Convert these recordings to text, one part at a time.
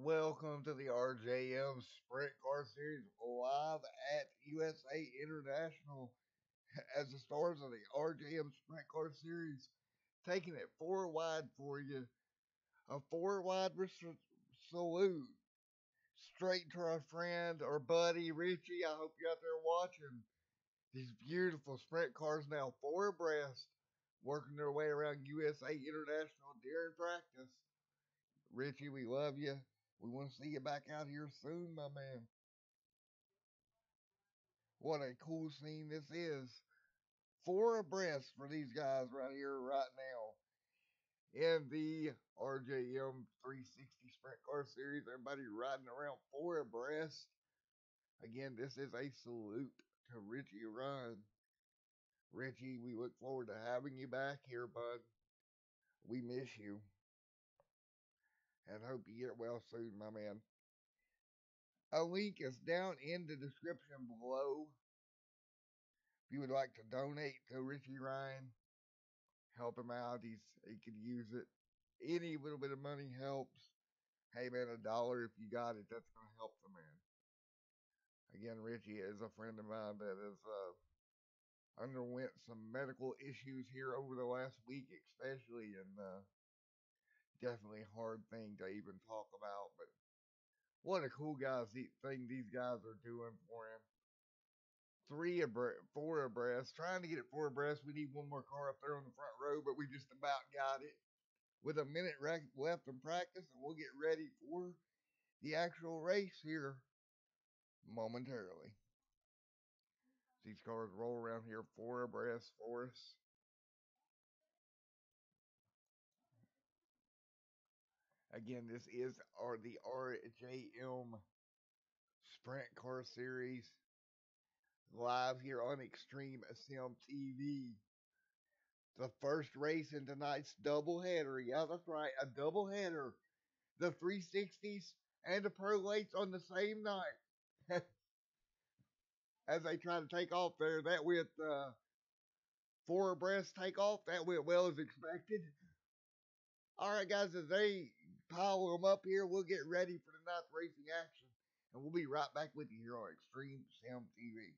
welcome to the RJM Sprint Car Series live at USA International as the stars of the RJM Sprint Car Series, taking it four wide for you. A four wide salute straight to our friend, our buddy Richie. I hope you're out there watching these beautiful sprint cars now four abreast, working their way around USA International during practice. Richie, we love you. We want to see you back out here soon, my man. What a cool scene this is. Four abreast for these guys right here, right now. In the RJM 360 Sprint Car Series, everybody riding around four abreast. Again, this is a salute to Richie Run. Richie, we look forward to having you back here, bud. We miss you and hope you get well soon, my man. A link is down in the description below. If you would like to donate to Richie Ryan, help him out. He could use it. Any little bit of money helps. Hey man, $1 if you got it, that's gonna help the man. Again, Richie is a friend of mine that has underwent some medical issues here over the last week, especially, and definitely a hard thing to even talk about. But what a cool thing these guys are doing for him. Four abreast. Trying to get it four abreast. We need one more car up there on the front row, but we just about got it. With a minute left in practice, and we'll get ready for the actual race here momentarily. These cars roll around here four abreast for us. Again, this is the RJM Sprint Car Series live here on Extreme Sim TV. The first race in tonight's doubleheader. Yeah, that's right, a doubleheader. The 360s and the Pro Lates on the same night. As they try to take off there, that with four abreast take off, that went well as expected. All right, guys, as they pile them up here, we'll get ready for tonight's racing action. And we'll be right back with you here on Extreme Sim TV.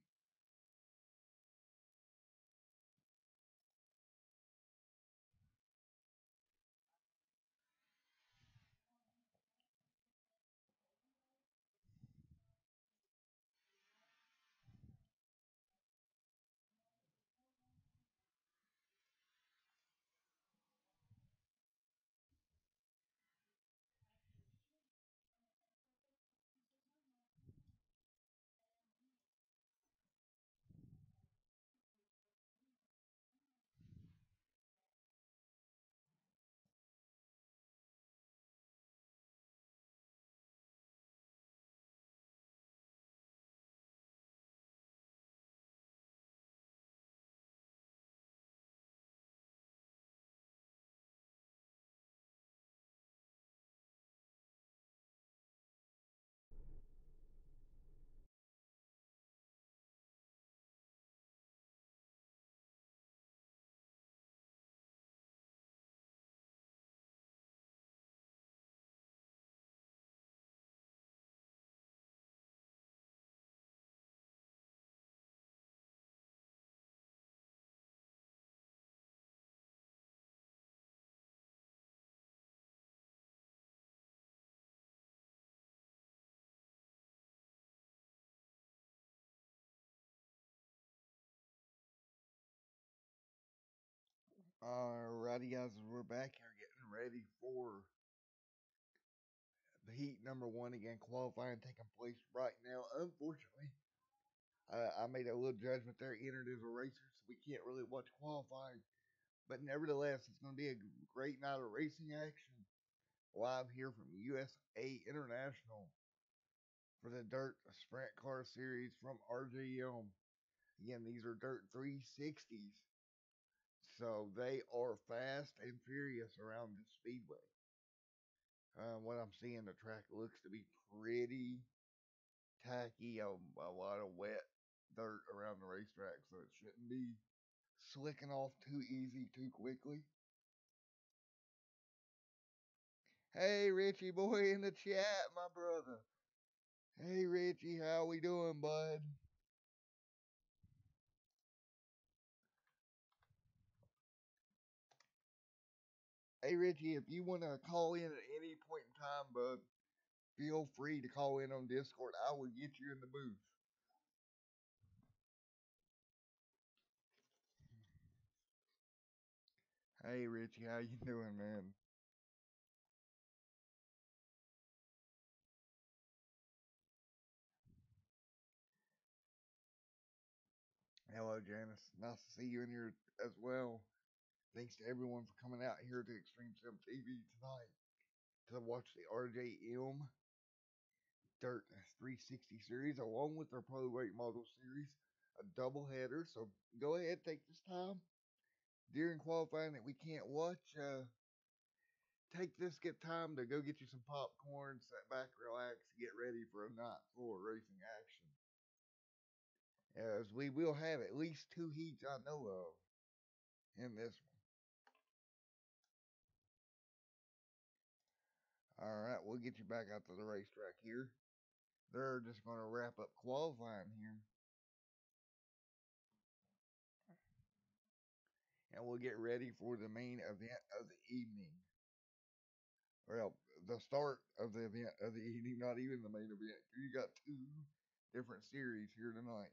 Alrighty, guys, we're back here getting ready for the heat number one again, qualifying taking place right now. Unfortunately, I made a little judgment there, entered as a racer, so we can't really watch qualifying. But nevertheless, it's going to be a great night of racing action live here from USA International for the Dirt Sprint Car Series from RJM. Again, these are Dirt 360s, so they are fast and furious around the speedway. What I'm seeing, the track looks to be pretty tacky, a lot of wet dirt around the racetrack, so it shouldn't be slicking off too easy too quickly. Hey, Richie boy in the chat, my brother. Hey, Richie, how we doing, bud? Hey, Richie, if you want to call in at any point in time, bud, feel free to call in on Discord. I will get you in the booth. Hey, Richie, how you doing, man? Hello, Janice. Nice to see you in here as well. Thanks to everyone for coming out here to Extreme Sim TV tonight to watch the RJM Dirt 360 series along with their Pro Weight Model series, a double header. So go ahead, take this time during qualifying that we can't watch. Take this, get time to go get you some popcorn, sit back, relax, get ready for a night full of racing action. As we will have at least two heats I know of in this one. All right, we'll get you back out to the racetrack here. They're just going to wrap up qualifying here. And we'll get ready for the main event of the evening. Well, the start of the event of the evening, not even the main event. You got two different series here tonight.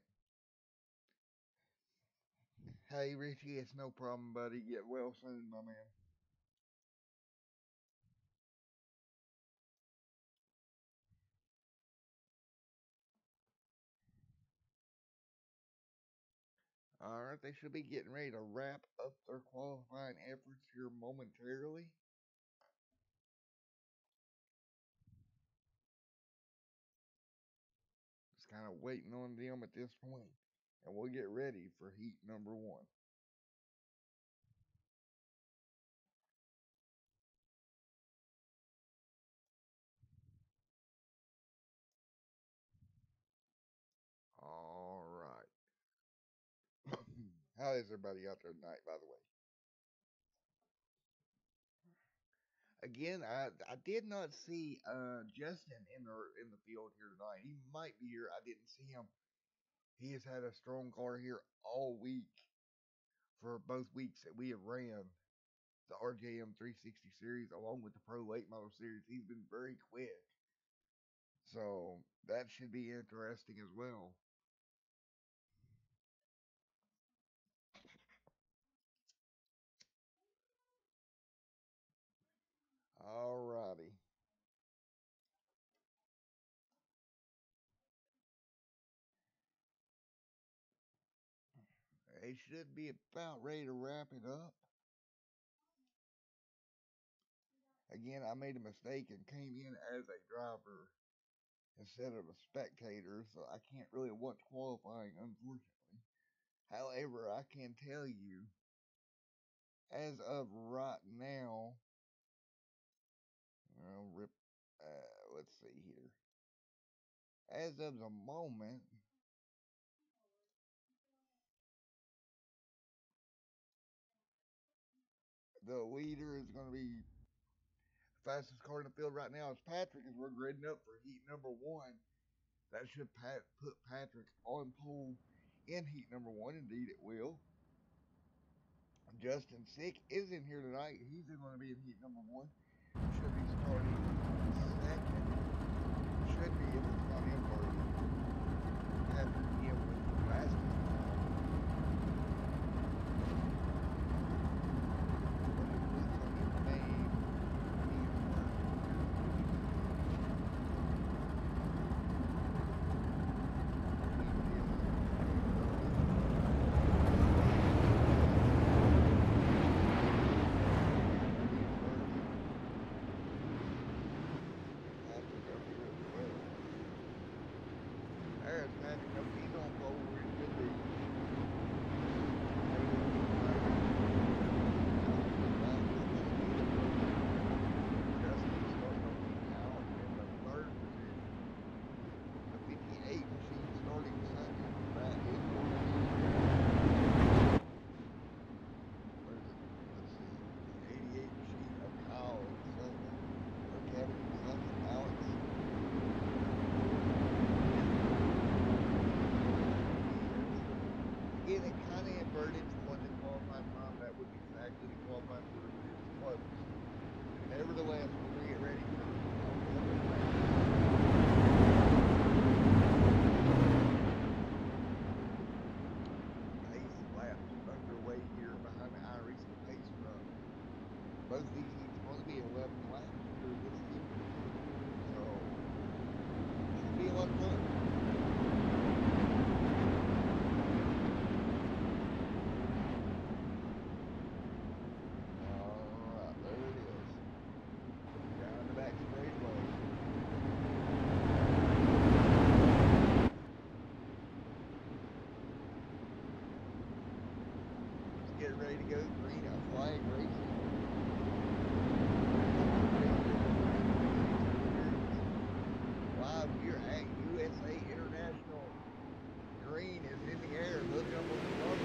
Hey, Richie, it's no problem, buddy. Get well soon, my man. All right, they should be getting ready to wrap up their qualifying efforts here momentarily. Just kind of waiting on them at this point, and we'll get ready for heat number one. All right. How is everybody out there tonight, by the way? Again, I did not see Justin in the field here tonight. He might be here. I didn't see him. He has had a strong car here all week for both weeks that we have ran the RJM 360 series along with the Pro Late Model series. He's been very quick, so that should be interesting as well. Alrighty. They should be about ready to wrap it up. Again, I made a mistake and came in as a driver instead of a spectator, so I can't really watch qualifying, unfortunately. However, I can tell you, as of right now, rip, let's see here. As of the moment, the leader is going to be fastest car in the field right now is Patrick as we're grading up for heat number one. That should put Patrick on pole in heat number one. Indeed, it will. Justin Sick is in here tonight. He's going to be in heat number one. Should be starting second. Should be, if it's not him already. Patrick in with the fastest time. But it looks like it may be worth Patrick up here as well. city qualifying order is closed. Nevertheless, we're going to get ready for the 11th pace laps underway here behind the iRacing pace truck. Both these heats are going to be 11 laps for this evening, so should be a lot of fun. Alright, there it is. Down the back straightaway. Let's get ready to go green flag racing. Live here at USA International. Green is in the air. Look up on the front.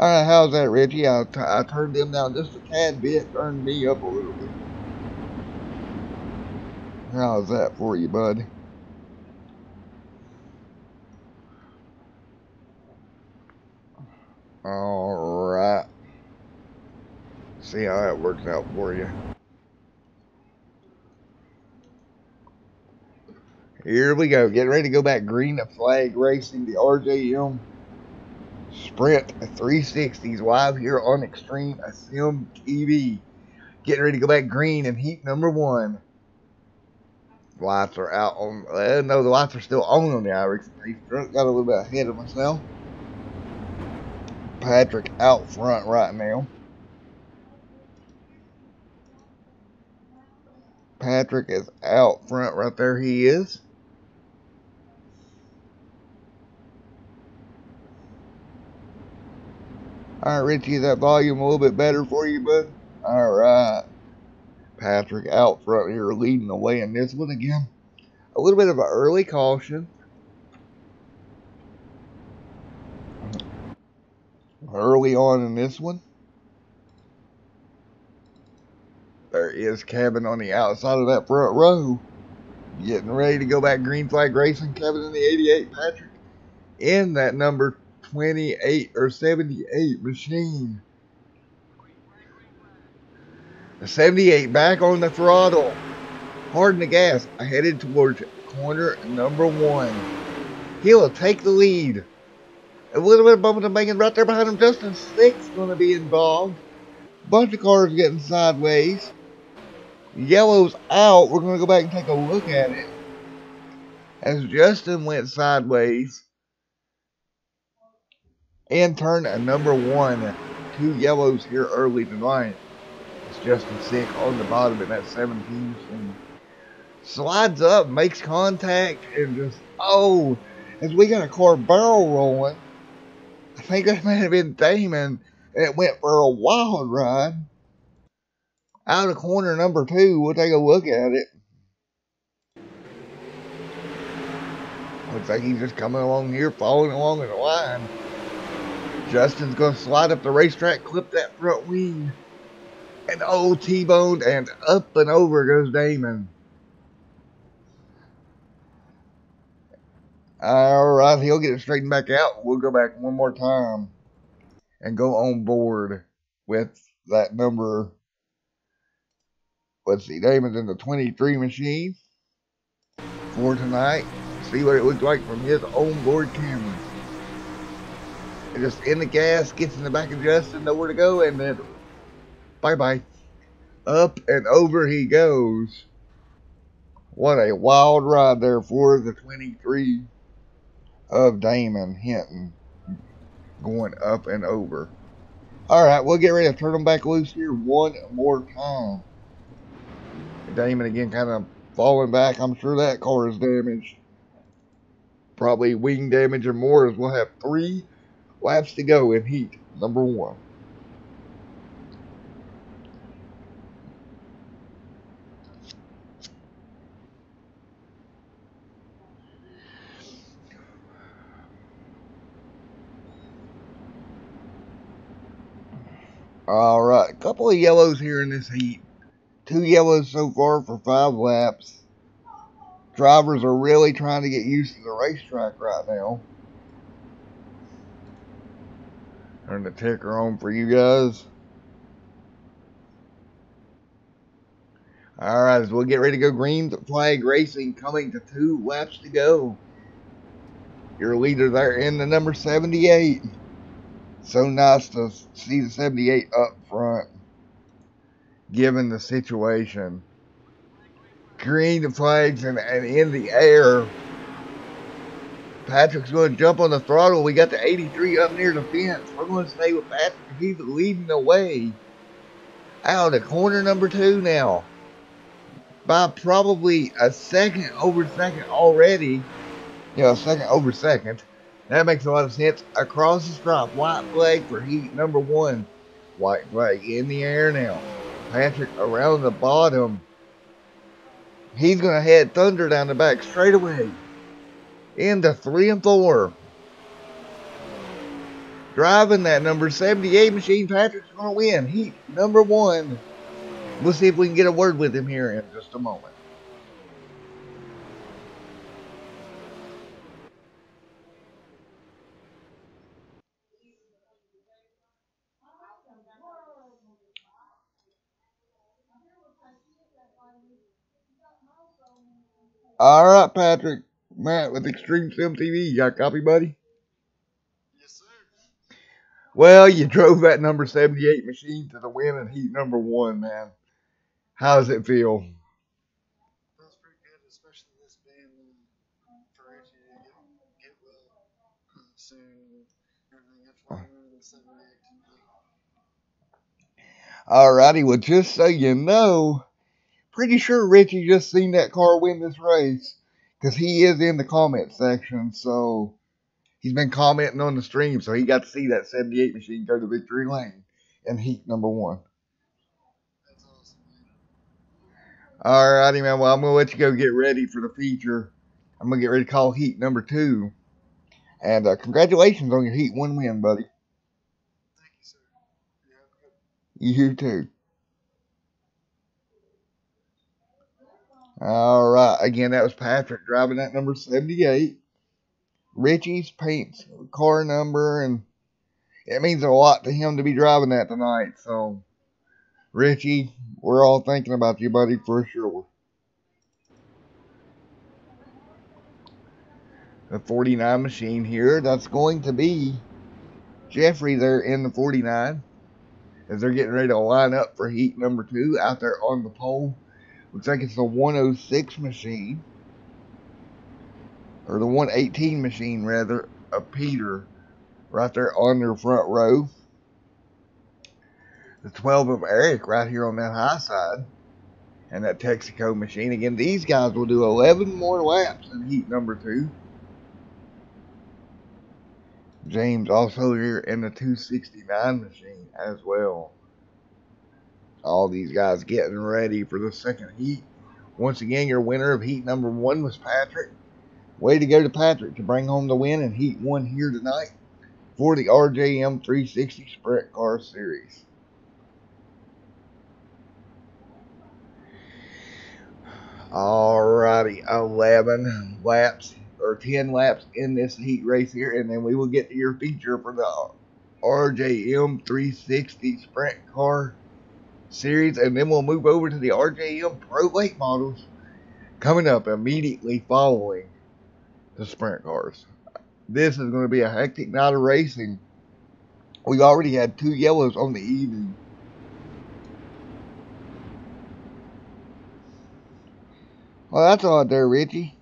Alright, how's that, Reggie? I turned them down just a tad bit, turned me up a little bit. How's that for you, bud? Alright. See how that works out for you. Here we go. Getting ready to go back green flag racing the RJM Sprint 360s live here on Extreme Sim TV. Getting ready to go back green in heat number 1. Lights are out on, no, the lights are still on the iRacing pace truck. Got a little bit ahead of myself. Patrick out front right now. Patrick is out front right there. He is. Alright, Richie, is that volume a little bit better for you, bud? Alright. Patrick out front here leading the way in this one again. A little bit of an early caution. Early on in this one. There is Kevin on the outside of that front row. Getting ready to go back green flag racing. Kevin in the 88. Patrick in that number 28 or 78 machine. The 78 back on the throttle. Hard in the gas. Headed towards corner number 1. He'll take the lead. A little bit of bumping and banging right there behind him. Justin 6 going to be involved. Bunch of cars getting sideways. Yellow's out. We're going to go back and take a look at it. As Justin went sideways. And turned at number 1. 2 yellows here early tonight. It's Justin 6 on the bottom in that 17 machine. Slides up, makes contact, and just, oh, as we got a car barrel rolling. I think that may have been Damon, and it went for a wild ride. Out of corner number 2, we'll take a look at it. Looks like he's just coming along here, following along in the line. Justin's going to slide up the racetrack, clip that front wing. And oh, T-boned, and up and over goes Damon. Alright, he'll get it straightened back out. We'll go back one more time and go on board with that number, let's see, Damon's in the 23 machine for tonight. See what it looks like from his onboard camera. And just in the gas, gets in the back of Justin, nowhere to go, and then bye-bye. Up and over he goes. What a wild ride there for the 23 of Damon Hinton, going up and over. Alright, we'll get ready to turn them back loose here one more time. Damon again kind of falling back. I'm sure that car is damaged. Probably wing damage or more, as we'll have 3 laps to go in heat number 1. Alright, a couple of yellows here in this heat. 2 yellows so far for 5 laps. Drivers are really trying to get used to the racetrack right now. Turn the ticker on for you guys. Alright, as we'll get ready to go, green flag racing coming to 2 laps to go. Your leader there in the number 78. So nice to see the 78 up front, given the situation. Green flags and in the air. Patrick's going to jump on the throttle. We got the 83 up near the fence. We're going to stay with Patrick. He's leading the way. Out of corner number 2 now. By probably a second over second already. Yeah, a second over second. That makes a lot of sense. Across the stripe, white flag for heat number 1. White flag in the air now. Patrick around the bottom. He's going to head Thunder down the back straight away. Into 3 and 4. Driving that number 78 machine, Patrick's going to win heat number 1. We'll see if we can get a word with him here in just a moment. Alright, Patrick. Matt with Extreme Sim TV. You got a copy, buddy? Yes, sir. Well, you drove that number 78 machine to the win in heat number 1, man. How does it feel? Feels pretty good, especially this being for Richie to get well soon. Everything gets running in 78. Alrighty, well, just so you know, pretty sure Richie just seen that car win this race, because he is in the comment section, so he's been commenting on the stream, so he got to see that 78 machine go to victory lane in heat number 1. That's awesome, man. Alrighty, man, well, I'm going to let you go get ready for the feature. I'm going to get ready to call heat number 2. And congratulations on your heat 1 win, buddy. Thank you, sir. You have a good You too. Alright, again, that was Patrick driving that number 78. Richie's paint car number, and it means a lot to him to be driving that tonight. So, Richie, we're all thinking about you, buddy, for sure. The 49 machine here, that's going to be Jeffrey there in the 49. As they're getting ready to line up for heat number 2 out there on the pole. Looks like it's the 106 machine. Or the 118 machine, rather, of Peter. Right there on their front row. The 12 of Eric right here on that high side. And that Texaco machine. Again, these guys will do 11 more laps in heat number 2. James also here in the 269 machine as well. All these guys getting ready for the second heat. Once again, your winner of heat number 1 was Patrick. Way to go to Patrick to bring home the win in heat 1 here tonight for the RJM 360 Sprint Car Series. Alrighty, 11 laps or 10 laps in this heat race here, and then we will get to your feature for the RJM 360 Sprint Car Series, and then we'll move over to the RJM Pro Late models coming up immediately following the sprint cars. This is going to be a hectic night of racing. We already had 2 yellows on the evening. Well, that's odd there, Richie.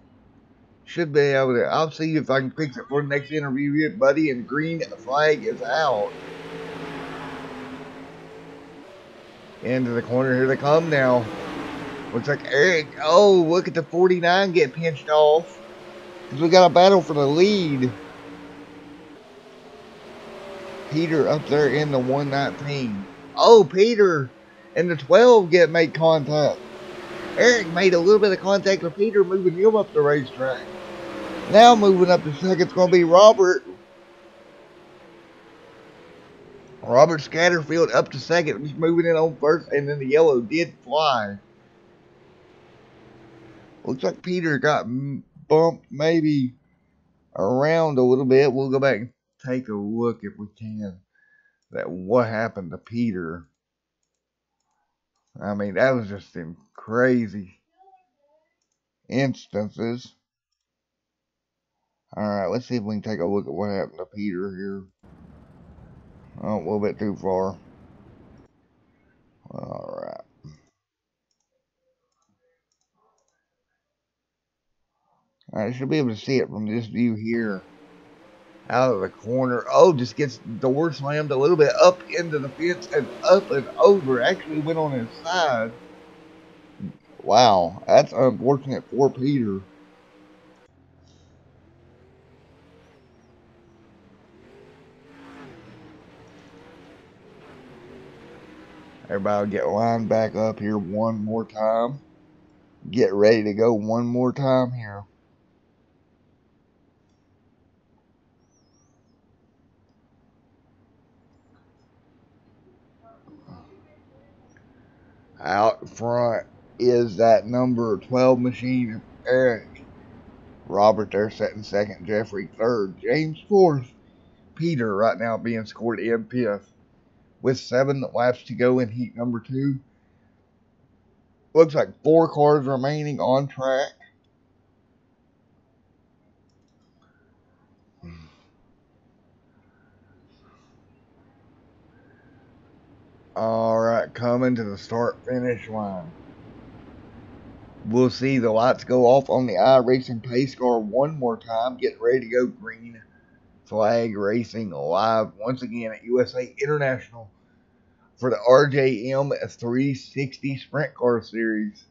Should be able to. I'll see if I can fix it for the next interview, buddy. And green flag is out. Into the corner. Here they come now. Looks like Eric. Oh, look at the 49 get pinched off. Because we got a battle for the lead. Peter up there in the 119. Oh, Peter and the 12 made contact. Eric made a little bit of contact with Peter, moving him up the racetrack. Now moving up to second, it's going to be Robert. Robert Scatterfield up to second. He's moving in on first, and then the yellow did fly. Looks like Peter got bumped maybe around a little bit. We'll go back and take a look if we can at what happened to Peter. I mean, that was just in crazy instances. Alright, let's see if we can take a look at what happened to Peter here. Oh, a little bit too far. Alright. I should be able to see it from this view here. Out of the corner. Oh, just gets the door slammed a little bit up into the fence and up and over. Actually went on his side. Wow, that's unfortunate for Peter. Everybody will get lined back up here one more time. Get ready to go one more time here. Out front is that number 12 machine, Eric. Robert there sitting second, Jeffrey third, James fourth, Peter right now being scored in fifth. With 7 laps to go in heat number 2. Looks like 4 cars remaining on track. Alright, coming to the start-finish line. We'll see the lights go off on the iRacing pace car one more time. Get ready to go green flag racing live once again at USA International for the RJM 360 Sprint Car Series.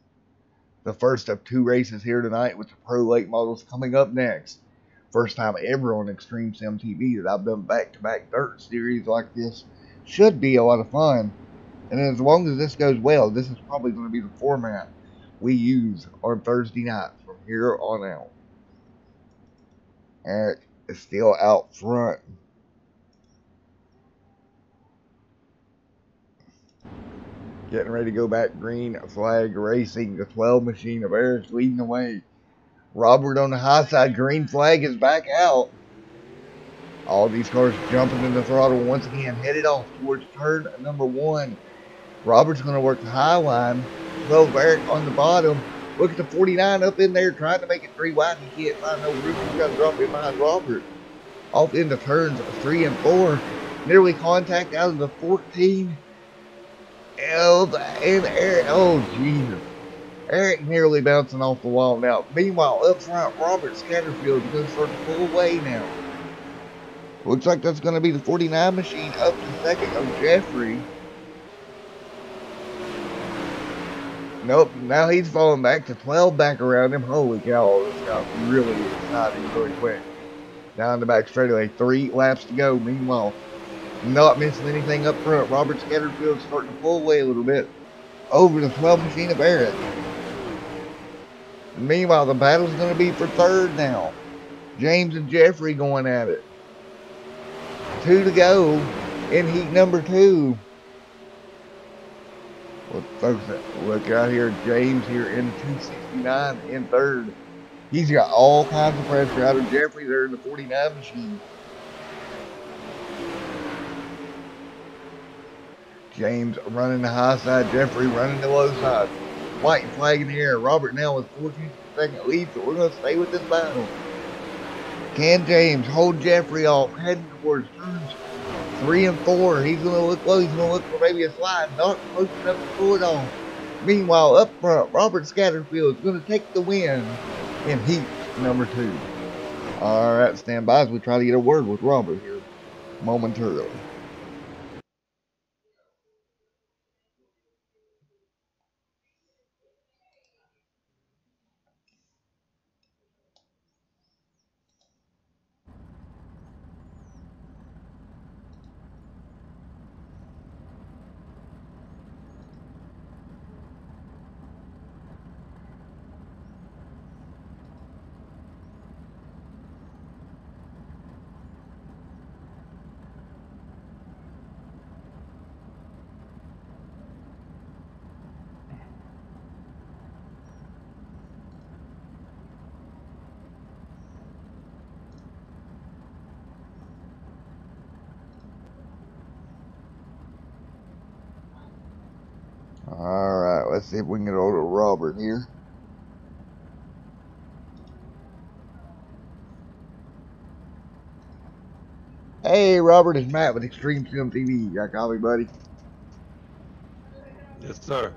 The first of 2 races here tonight with the Pro Late models coming up next. First time ever on Extreme Sim TV that I've done back-to-back dirt series like this. Should be a lot of fun. And as long as this goes well, this is probably going to be the format we use on Thursday nights from here on out. Eric is still out front. Getting ready to go back green flag racing. The 12 machine of Eric's leading the way. Robert on the high side. Green flag is back out. All these cars jumping in the throttle once again. Headed off towards turn number 1. Robert's going to work the high line. 12 Eric on the bottom. Look at the 49 up in there trying to make it 3 wide. He can't find no room. He's got to drop in behind Robert. Off into turns 3 and 4. Nearly contact out of the 14. And Eric. Oh, Jesus. Eric nearly bouncing off the wall now. Meanwhile, up front, Robert Scatterfield is going to start to pull away now. Looks like that's going to be the 49 machine up to second of Jeffrey. Nope, now he's falling back to 12 back around him. Holy cow, this got really exciting really quick. Down the back straightaway, 3 laps to go. Meanwhile, not missing anything up front. Robert Scatterfield starting to pull away a little bit over the 12 machine of Eric. Meanwhile, the battle's going to be for third now. James and Jeffrey going at it. 2 to go in heat number 2. Well, folks, look out here. James here in 269 in third. He's got all kinds of pressure out of Jeffrey there in the 49 machine. James running the high side. Jeffrey running the low side. White flag in the air. Robert now with 14-second lead, so we're going to stay with this battle. Can James hold Jeffrey off, heading towards turns 3 and 4? He's going to look low. He's going to look for maybe a slide. Not close enough to pull it off. Meanwhile, up front, Robert Scatterfield is going to take the win in heat number 2. All right, stand by as we try to get a word with Robert here momentarily. All right, let's see if we can get over to Robert here. Hey, Robert, it's Matt with Extreme Sim TV. Got coffee, buddy? Yes, sir.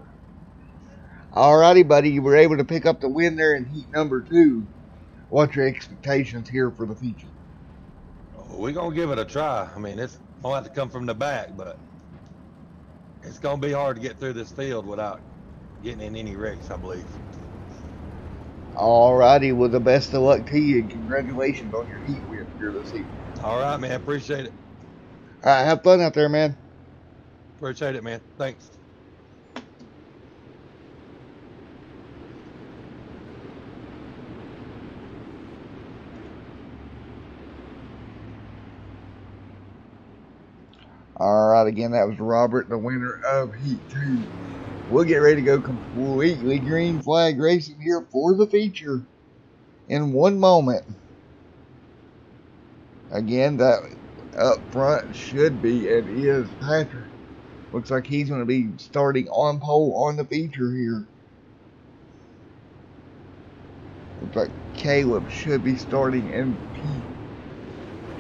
Alrighty, buddy, you were able to pick up the win there in heat number 2. What's your expectations here for the feature? We're going to give it a try. I mean, it's going to have to come from the back, but it's going to be hard to get through this field without getting in any wrecks, I believe. Alrighty, well, the best of luck to you, and congratulations on your heat win here this evening. All right, man. Appreciate it. Alright, have fun out there, man. Appreciate it, man. Thanks. Alright, again, that was Robert, the winner of heat 2. We'll get ready to go completely green flag racing here for the feature in one moment. Again, that up front should be and is Patrick. Looks like he's going to be starting on pole on the feature here. Looks like Caleb should be starting in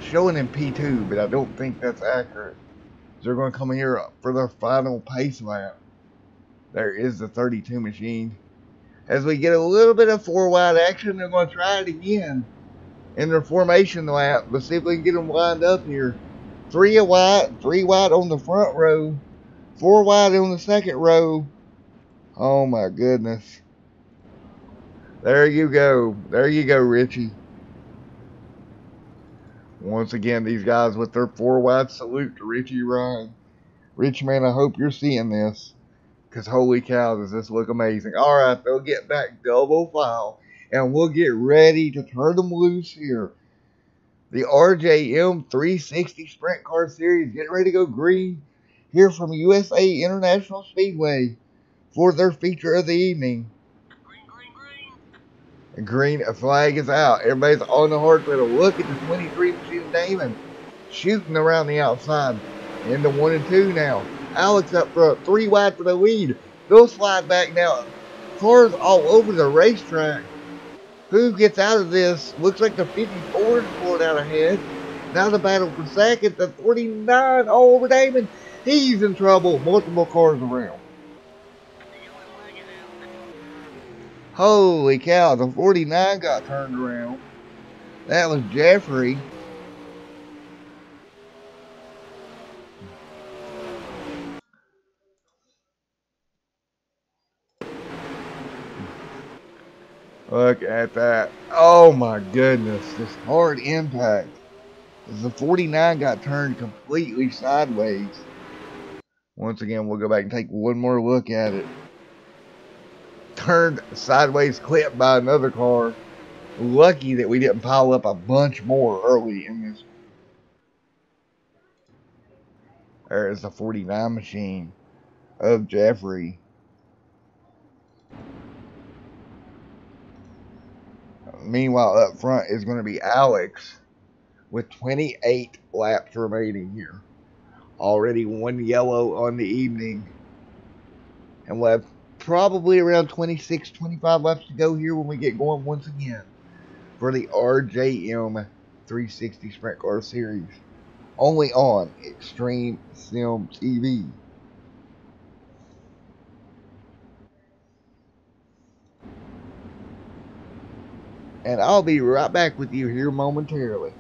showing in P2, but I don't think that's accurate. They're going to come here for their final pace lap. There is the 32 machine. As we get a little bit of 4-wide action, they're going to try it again in their formation lap. Let's see if we can get them lined up here. 3 wide on the front row, 4 wide on the second row. Oh my goodness. There you go. There you go, Richie. Once again, these guys with their 4-wide salute to Richie Ryan. Rich, man, I hope you're seeing this. Because holy cow, does this look amazing. Alright, they'll get back double file. And we'll get ready to turn them loose here. The RJM 360 Sprint Car Series getting ready to go green here from USA International Speedway for their feature of the evening. Green flag is out. Everybody's on the hard pedal. Look at the 23 machine Damon shooting around the outside. Into 1 and 2 now. Alex up front, 3 wide for the lead. They'll slide back now. Cars all over the racetrack. Who gets out of this? Looks like the 54 is pulling out ahead. Now the battle for second. The 49 all over Damon. He's in trouble. Multiple cars around. Holy cow, the 49 got turned around. That was Jeffrey. Look at that. Oh my goodness, this hard impact. As the 49 got turned completely sideways. Once again, we'll go back and take one more look at it. Turned sideways, clipped by another car. Lucky that we didn't pile up a bunch more early in this. There is the 49 machine of Jeffrey. Meanwhile, up front is going to be Alex with 28 laps remaining here. Already one yellow on the evening. And we'll have probably around 26, 25 laps to go here when we get going once again for the RJM 360 Sprint Car Series. Only on Extreme Sim TV. And I'll be right back with you here momentarily.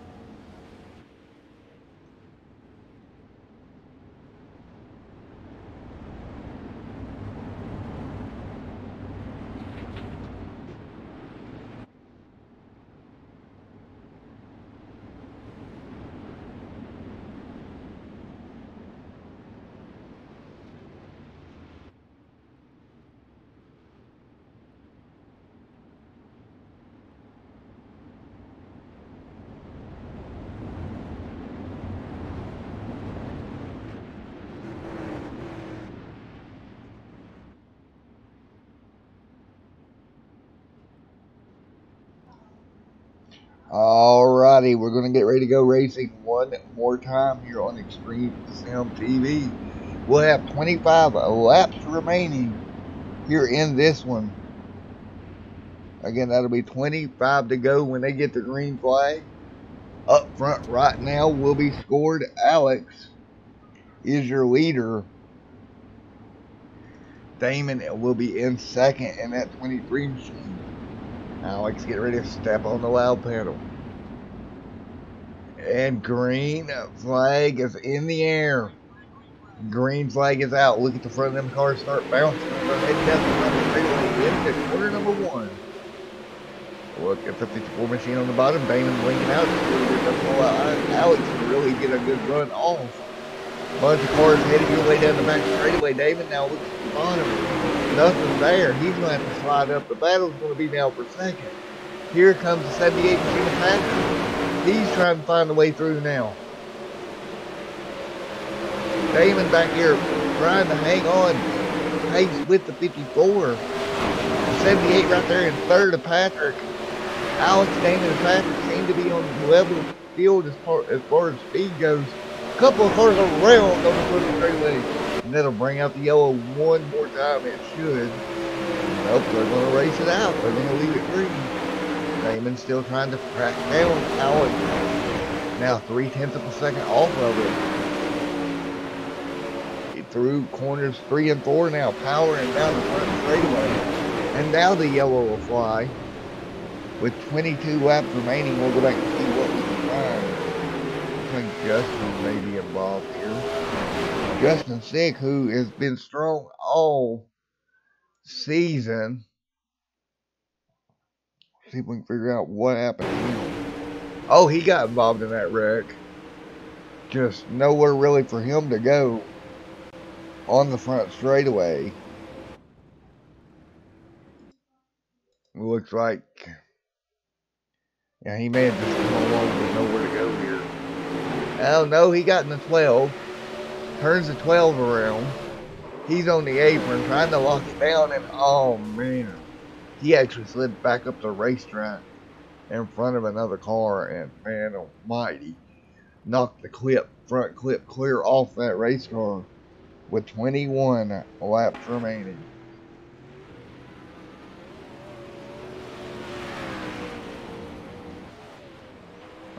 Alrighty, we're going to get ready to go racing one more time here on Extreme Sim TV. We'll have 25 laps remaining here in this one. Again, that'll be 25 to go when they get the green flag. Up front right now will be scored. Alex is your leader. Damon will be in second in that 23 machine. Alex, get ready to step on the loud pedal. And green flag is in the air. Green flag is out. Look at the front of them cars start bouncing. They're heading down the front of the straightaway into corner number 1. Look at the 54 machine on the bottom. Damon's blinking out. Alex can really get a good run off. Bunch of cars heading your way down the back straightaway. Damon now looks at the bottom. Nothing there. He's going to have to slide up. The battle's going to be now for second. Here comes the 78 machine of Patrick. He's trying to find a way through now. Damon back here trying to hang on pace with the 54. The 78 right there in third of Patrick. Alex, Damon, and Patrick seem to be on the level field as far as speed goes. A couple of cars around on the front of the straightaway. And that'll bring out the yellow one more time. It should. Nope, they're going to race it out. They're going to leave it green. Damon's still trying to crack down Alex. Now 0.3 of a second off of it. Through corners 3 and 4 now, powering down the front straightaway. And now the yellow will fly. With 22 laps remaining, we'll go back and see what we can find. I think Justin may be involved here. Justin Sick, who has been strong all season. See if we can figure out what happened to him. Oh, he got involved in that wreck. Just nowhere really for him to go on the front straightaway. It looks like, yeah, he may have just come along with nowhere to go here. Oh no, he got in the 12. Turns the 12 around. He's on the apron trying to lock it down, and oh man, he actually slid back up the racetrack in front of another car, and man almighty, knocked the front clip clear off that race car with 21 laps remaining.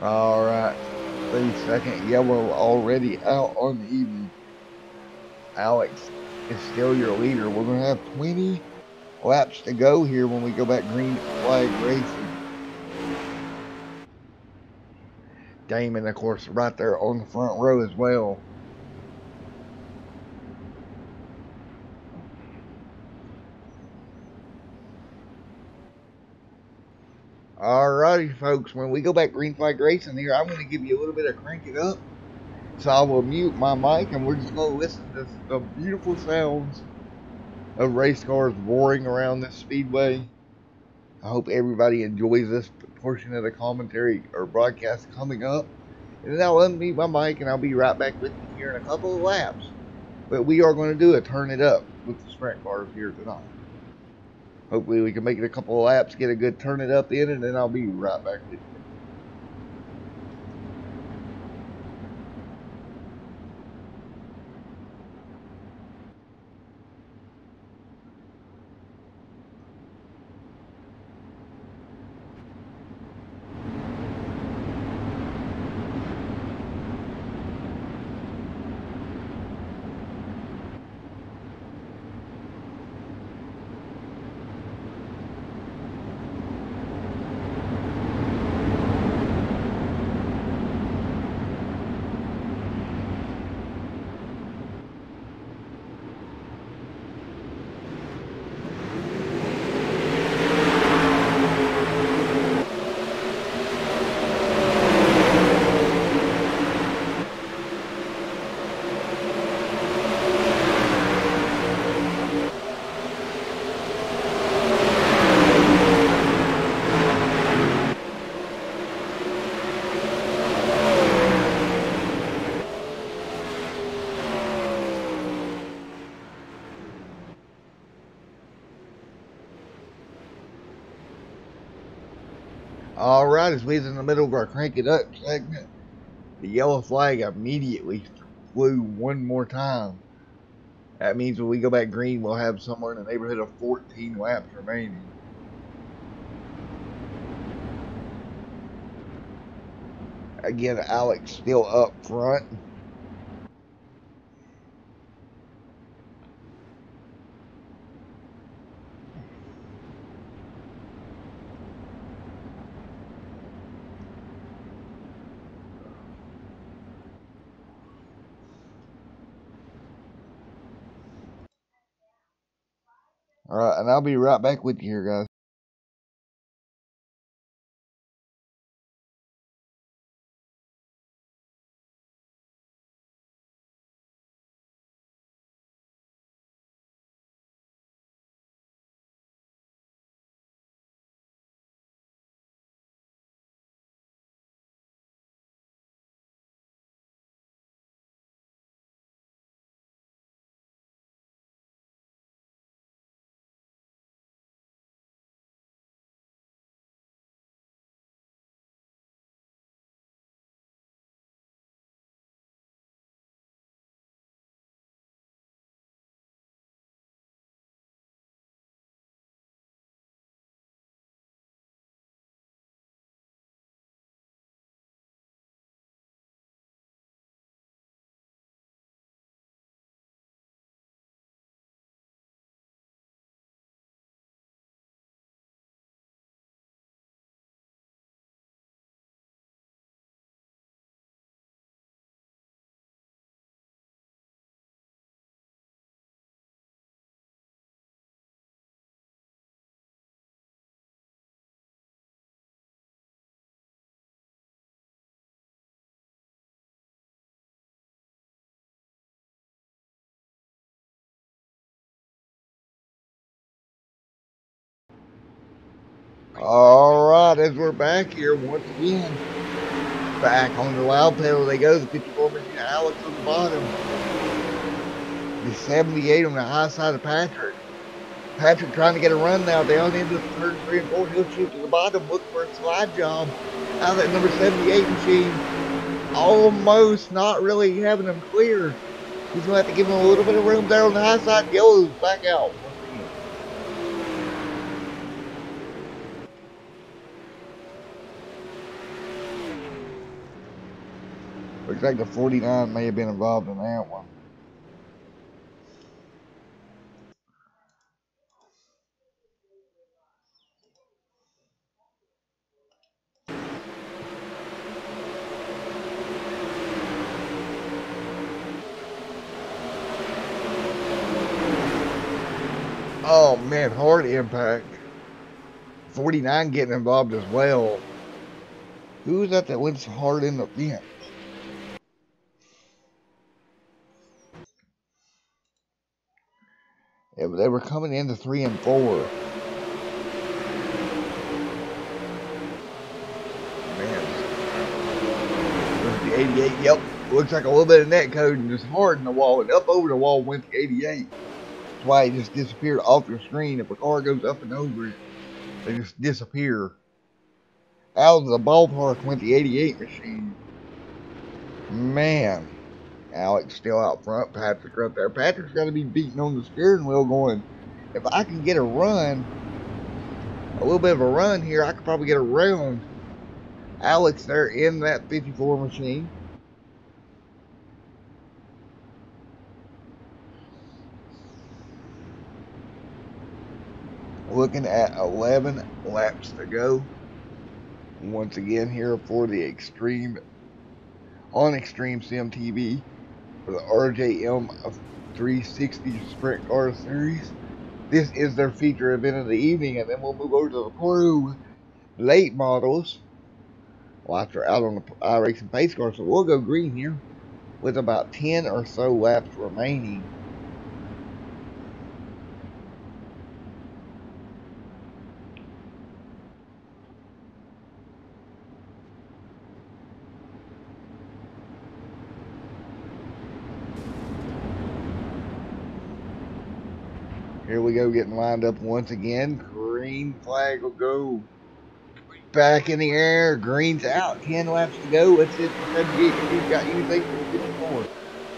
Alright, the second yellow already out on the evening. Alex is still your leader. We're going to have 20 laps to go here when we go back green flag racing. Damon, of course, right there on the front row as well. Alrighty, folks, when we go back green flag racing here, I'm going to give you a little bit of crank it up. So I will mute my mic and we're just going to listen to the beautiful sounds of race cars roaring around this speedway. I hope everybody enjoys this portion of the commentary or broadcast coming up. And then I'll unmute my mic and I'll be right back with you here in a couple of laps. But we are going to do a turn it up with the sprint cars here tonight. Hopefully we can make it a couple of laps, get a good turn it up in, and then I'll be right back with you. Alright, as we was in the middle of our crank it up segment, the yellow flag immediately flew one more time. That means when we go back green, we'll have somewhere in the neighborhood of 14 laps remaining. Again, Alex still up front. Alright, and I'll be right back with you here, guys. Alright, as we're back here once again, back on the loud pedal they go, the 54 machine Alex on the bottom. The 78 on the high side of Patrick. Patrick trying to get a run now down into the turn 3 and 4. He'll shoot to the bottom, look for a slide job out of that number 78 machine. Almost not really having him clear. He's going to have to give him a little bit of room there on the high side. Yellow's back out. Looks like the 49 may have been involved in that one. Oh man, hard impact. 49 getting involved as well. Who was that went so hard in the fence? Yeah, but they were coming into 3 and 4. Man. The 88, yep. Looks like a little bit of net code and just hard in the wall. And up over the wall went the 88. That's why it just disappeared off your screen. If a car goes up and over it, they just disappear. Out of the ballpark went the 88 machine. Man. Alex still out front. Patrick right there. Patrick's got to be beating on the steering wheel going, if I can get a run, a little bit of a run here, I could probably get around Alex there in that 54 machine. Looking at 11 laps to go. Once again here for the Extreme Sim TV for the RJM 360 Sprint Car Series. This is their feature event of the evening, and then we'll move over to the Pro late models. Lots are out on the iRacing pace car, so we'll go green here with about 10 or so laps remaining. Here we go, getting lined up once again. Green flag will go. Back in the air. Green's out. 10 laps to go. Let's hit the 78 machine's got anything for the 54.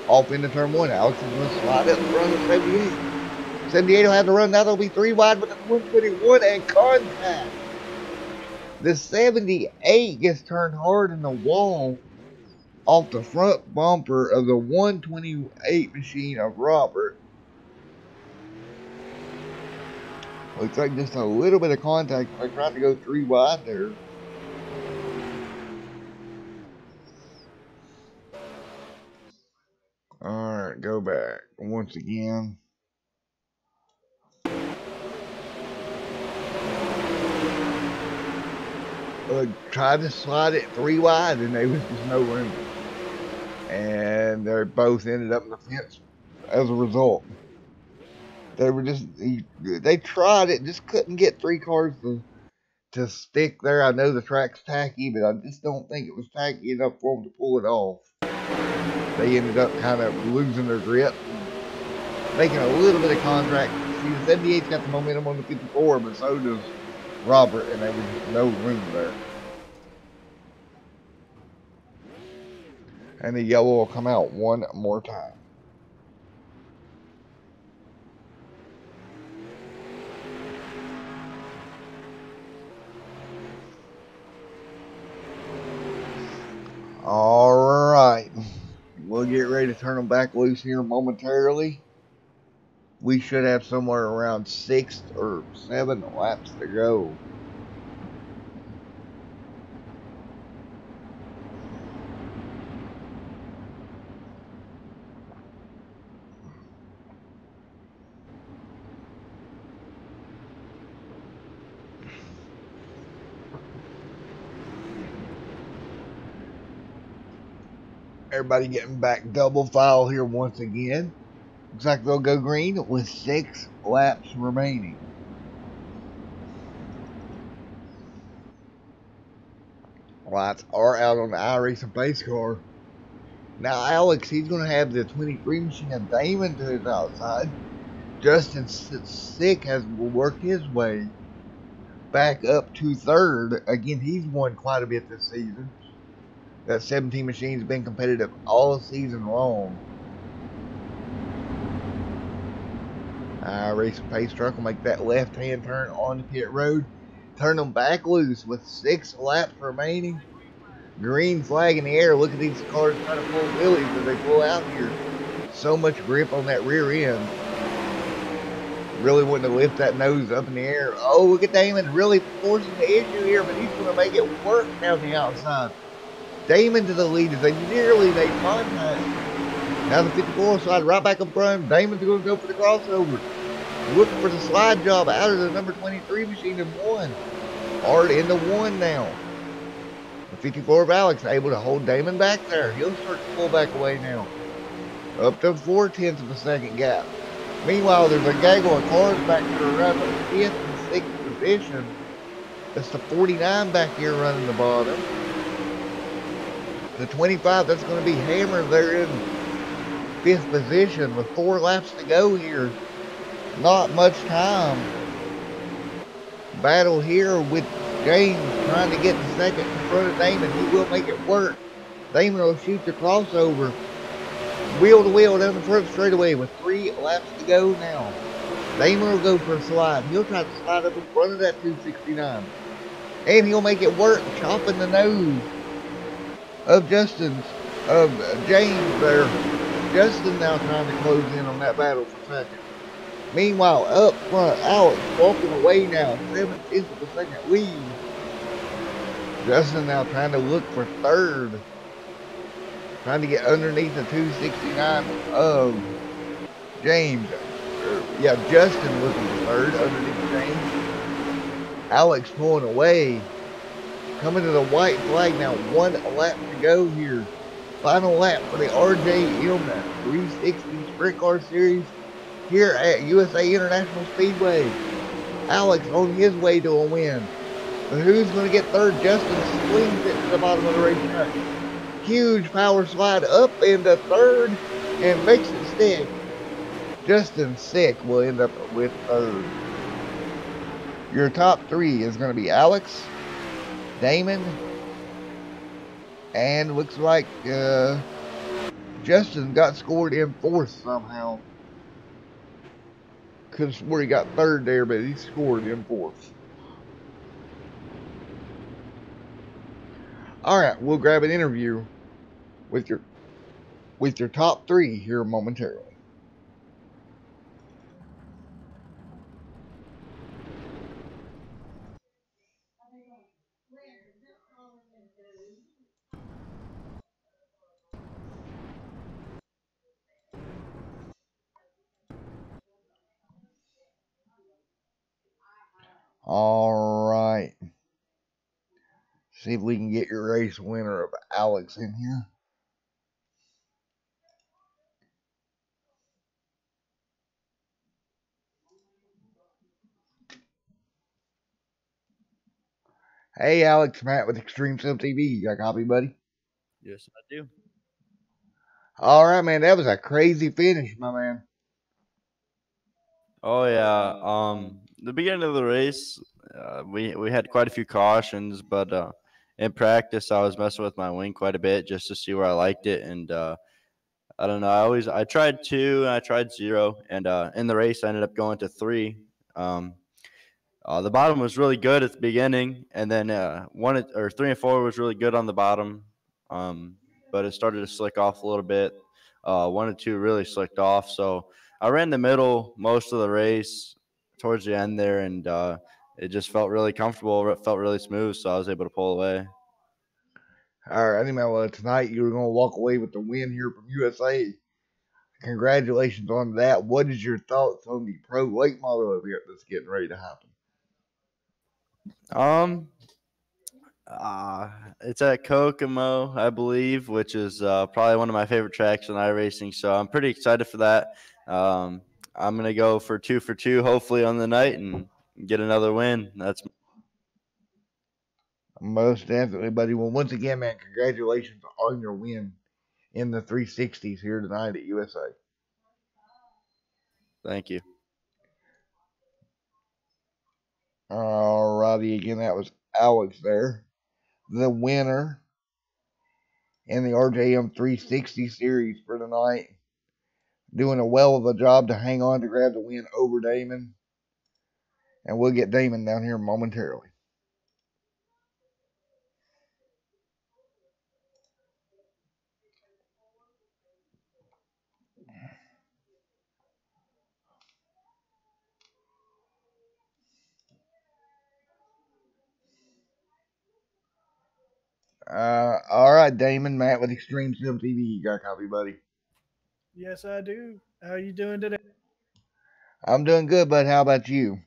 Off into turn 1. Alex is going to slide up in front of the 78. 78 will have to run. Now they'll be 3 wide with the 121 and contact. The 78 gets turned hard in the wall off the front bumper of the 128 machine of Robert. Looks like just a little bit of contact. I tried to go 3 wide there. Alright, go back once again. Tried to slide it 3 wide and there was just no room. And they both ended up in the fence as a result. They were just, they tried it, just couldn't get 3 cars to stick there. I know the track's tacky, but I just don't think it was tacky enough for them to pull it off. They ended up kind of losing their grip, making a little bit of contact. See, the 78's got the momentum on the 54, but so does Robert, and there was just no room there. And the yellow will come out one more time. Alright, we'll get ready to turn them back loose here momentarily. We should have somewhere around 6 or 7 laps to go. Everybody getting back double file here once again. Looks like they'll go green with 6 laps remaining. Lights are out on the iRacing pace car. Now Alex, he's going to have the 23 machine of Damon to his outside. Justin Sick has worked his way back up to 3rd. Again, he's won quite a bit this season. That 17 machine's been competitive all season long. Racing pace truck will make that left-hand turn on the pit road. Turn them back loose with 6 laps remaining. Green flag in the air. Look at these cars trying to pull wheelies as they pull out here. So much grip on that rear end. Really wanting to lift that nose up in the air. Oh, look at Damon really forcing the issue here, but he's going to make it work down the outside. Damon to the lead as they nearly made contact. Now the 54 slide right back up front. Damon's going to go for the crossover. Looking for the slide job out of the number 23 machine in 1. Hard into 1 now. The 54 of Alex able to hold Damon back there. He'll start to pull back away now. Up to 4/10 of a second gap. Meanwhile, there's a gaggle of cars back there around the 5th and 6th position. That's the 49 back here running the bottom. The 25, that's going to be hammered there in 5th position with 4 laps to go here. Not much time. Battle here with James trying to get the 2nd in front of Damon. He will make it work. Damon will shoot the crossover. Wheel to wheel down the front straightaway with 3 laps to go now. Damon will go for a slide. He'll try to slide up in front of that 269. And he'll make it work, chopping the nose of James there. Justin now trying to close in on that battle for 2nd. Meanwhile, up front, Alex walking away now, 7/10 of a second lead. Justin now trying to look for 3rd. Trying to get underneath the 269 of James. Yeah, Justin looking for 3rd underneath James. Alex pulling away. Coming to the white flag now. 1 lap to go here. Final lap for the RJM 360 Sprint Car Series here at USA International Speedway. Alex on his way to a win. But who's going to get 3rd? Justin swings it to the bottom of the racetrack. Huge power slide up into 3rd and makes it stick. Justin Sick will end up with 3rd. Your top 3 is going to be Alex, Damon, and looks like Justin got scored in fourth somehow. Could have swore he got third there, but he scored in fourth. All right, we'll grab an interview with your top three here momentarily. All right. See if we can get your race winner of Alex in here. Hey, Alex, Matt with Extreme Sim TV. You got a copy, buddy? Yes, I do. All right, man. That was a crazy finish, my man. Oh yeah. The beginning of the race, we had quite a few cautions, but in practice, I was messing with my wing quite a bit just to see where I liked it, and I don't know. I tried 2 and I tried 0, and in the race, I ended up going to 3. Um, the bottom was really good at the beginning, and then 3 and 4 was really good on the bottom, um, but it started to slick off a little bit. 1 and 2 really slicked off, so I ran the middle most of the race towards the end there, and it just felt really comfortable. It felt really smooth, so I was able to pull away. All right, anyway, well, tonight you were going to walk away with the win here from USA. Congratulations on that. What is your thoughts on the pro late model event that's getting ready to happen? Um, it's at Kokomo, I believe, which is probably one of my favorite tracks in iRacing. So I'm pretty excited for that. I'm gonna go for 2 hopefully on the night and get another win. That's Most definitely, buddy. Well, once again, man, congratulations on your win in the 360s here tonight at USA. Thank you. All righty, again, that was Alex there, the winner in the RJM 360 series for tonight. Doing a well of a job to hang on to grab the win over Damon. And we'll get Damon down here momentarily. All right, Damon, Matt with Extreme Sim TV. You got a copy, buddy? Yes, I do. How are you doing today? I'm doing good, bud. How about you?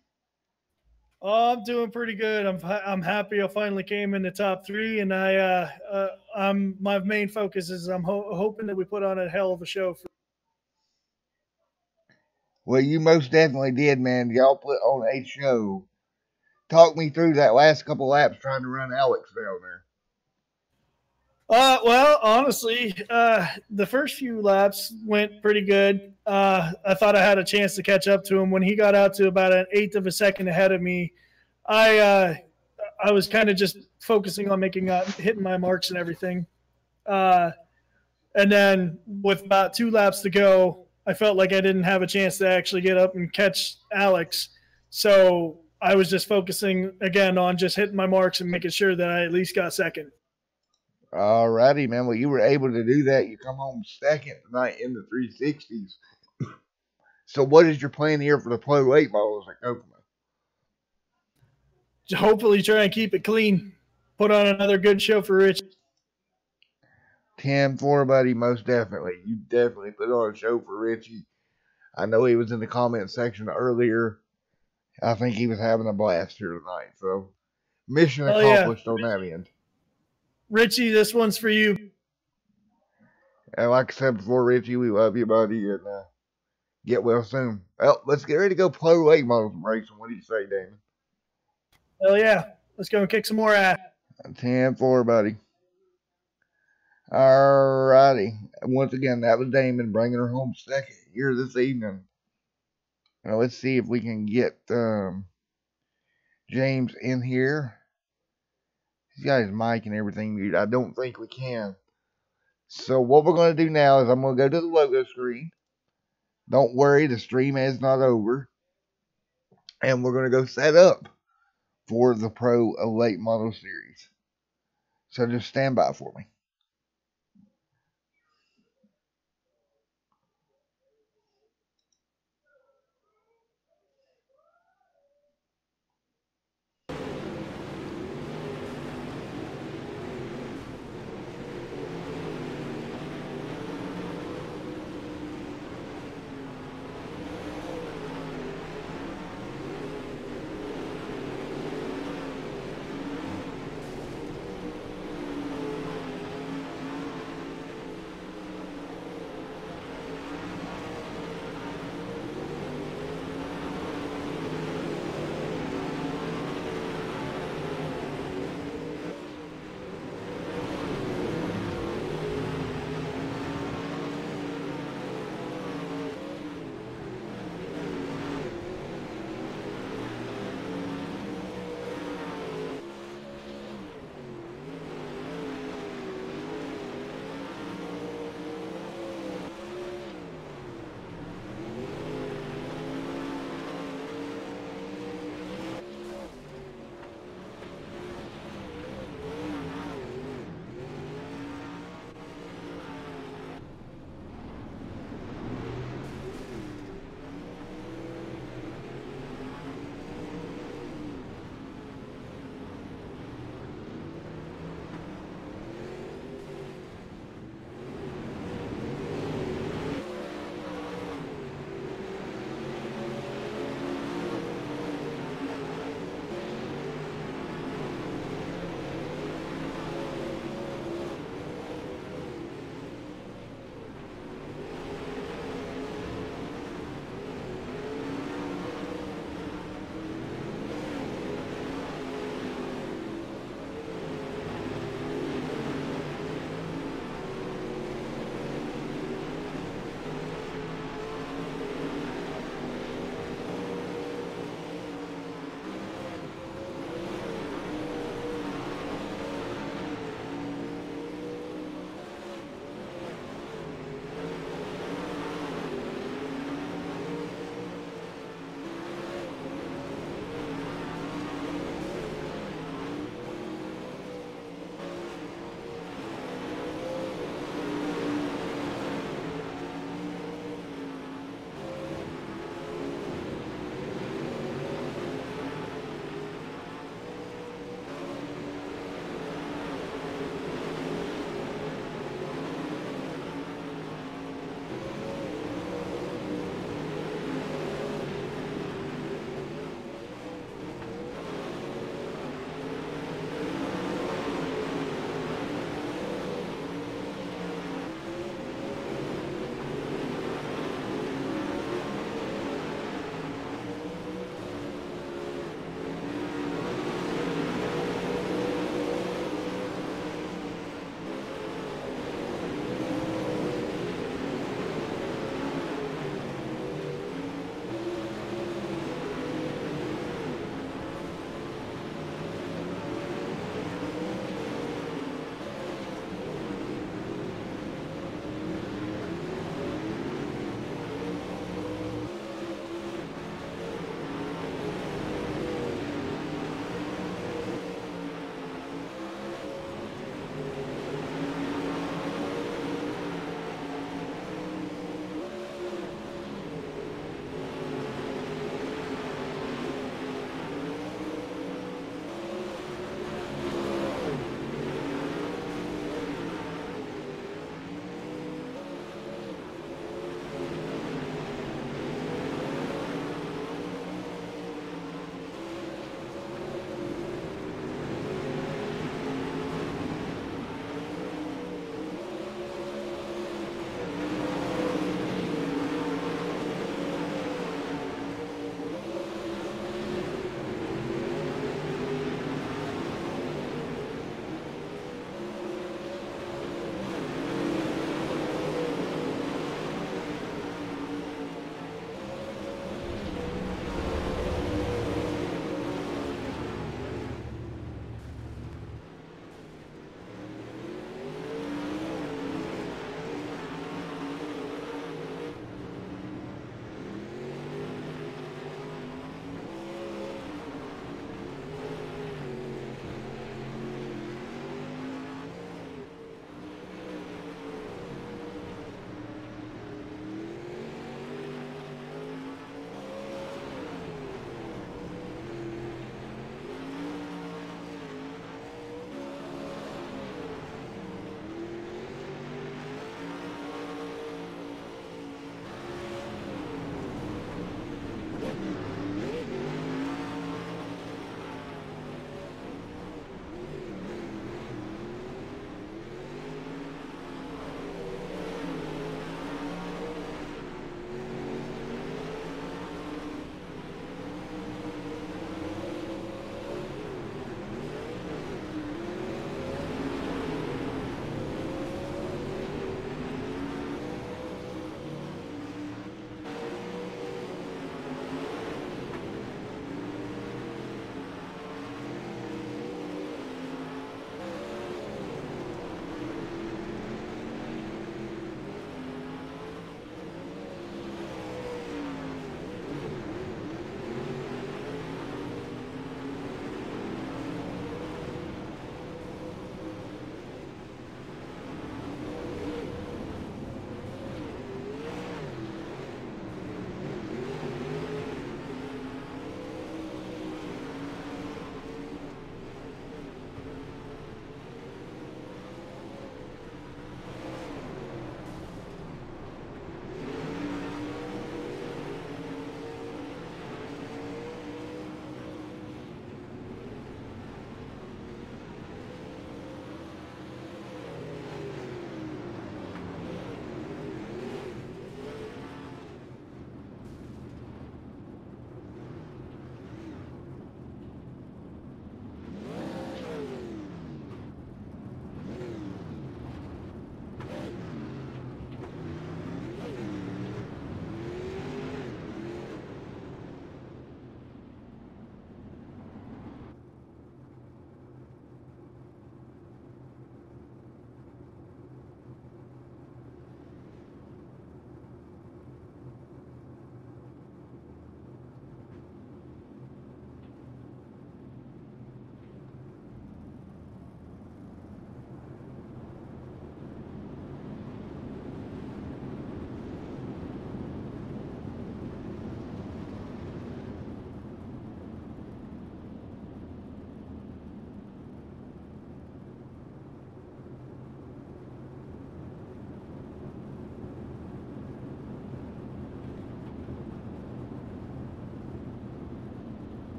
Oh, I'm doing pretty good. I'm happy I finally came in the top three, and I'm my main focus is I'm hoping that we put on a hell of a show for. Well, you most definitely did, man. Y'all put on a show. Talk me through that last couple laps trying to run Alex down there. Well, honestly, the first few laps went pretty good. I thought I had a chance to catch up to him when he got out to about an eighth of a second ahead of me. I uh, I was kind of just focusing on hitting my marks and everything. Uh, And then with about 2 laps to go, I felt like I didn't have a chance to actually get up and catch Alex. So I was just focusing again on just hitting my marks and making sure that I at least got second. All righty, man. Well, you were able to do that. You come home second tonight in the 360s. So, what is your plan here for the Pro 8 models at Kokomo? Hopefully, try and keep it clean. Put on another good show for Rich. 10-4, buddy, most definitely. You definitely put on a show for Richie. I know he was in the comment section earlier. I think he was having a blast here tonight. So, mission accomplished on that end. Richie, this one's for you. And like I said before, Richie, we love you, buddy, and get well soon. Well, let's get ready to go Pro 8 models racing. What do you say, Damon? Hell yeah. Let's go and kick some more ass. 10-4, buddy. Alrighty. Once again, that was Damon bringing her home second here this evening. Now let's see if we can get James in here He's got his mic and everything muted. I don't think we can. So what we're going to do now is I'm going to go to the logo screen. Don't worry, the stream is not over. And we're going to go set up for the Pro Late Model Series. So just stand by for me.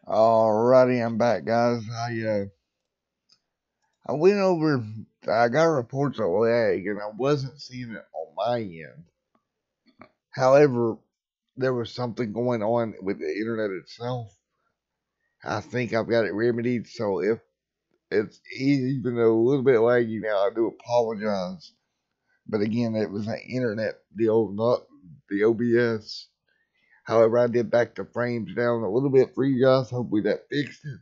Alrighty, I'm back, guys. I went over. I got reports of lag, and I wasn't seeing it on my end. However, there was something going on with the internet itself. I think I've got it remedied. So if it's even a little bit laggy now, I do apologize. But again, it was an internet deal, not the OBS. However, I did back the frames down a little bit for you guys. Hopefully that fixed it.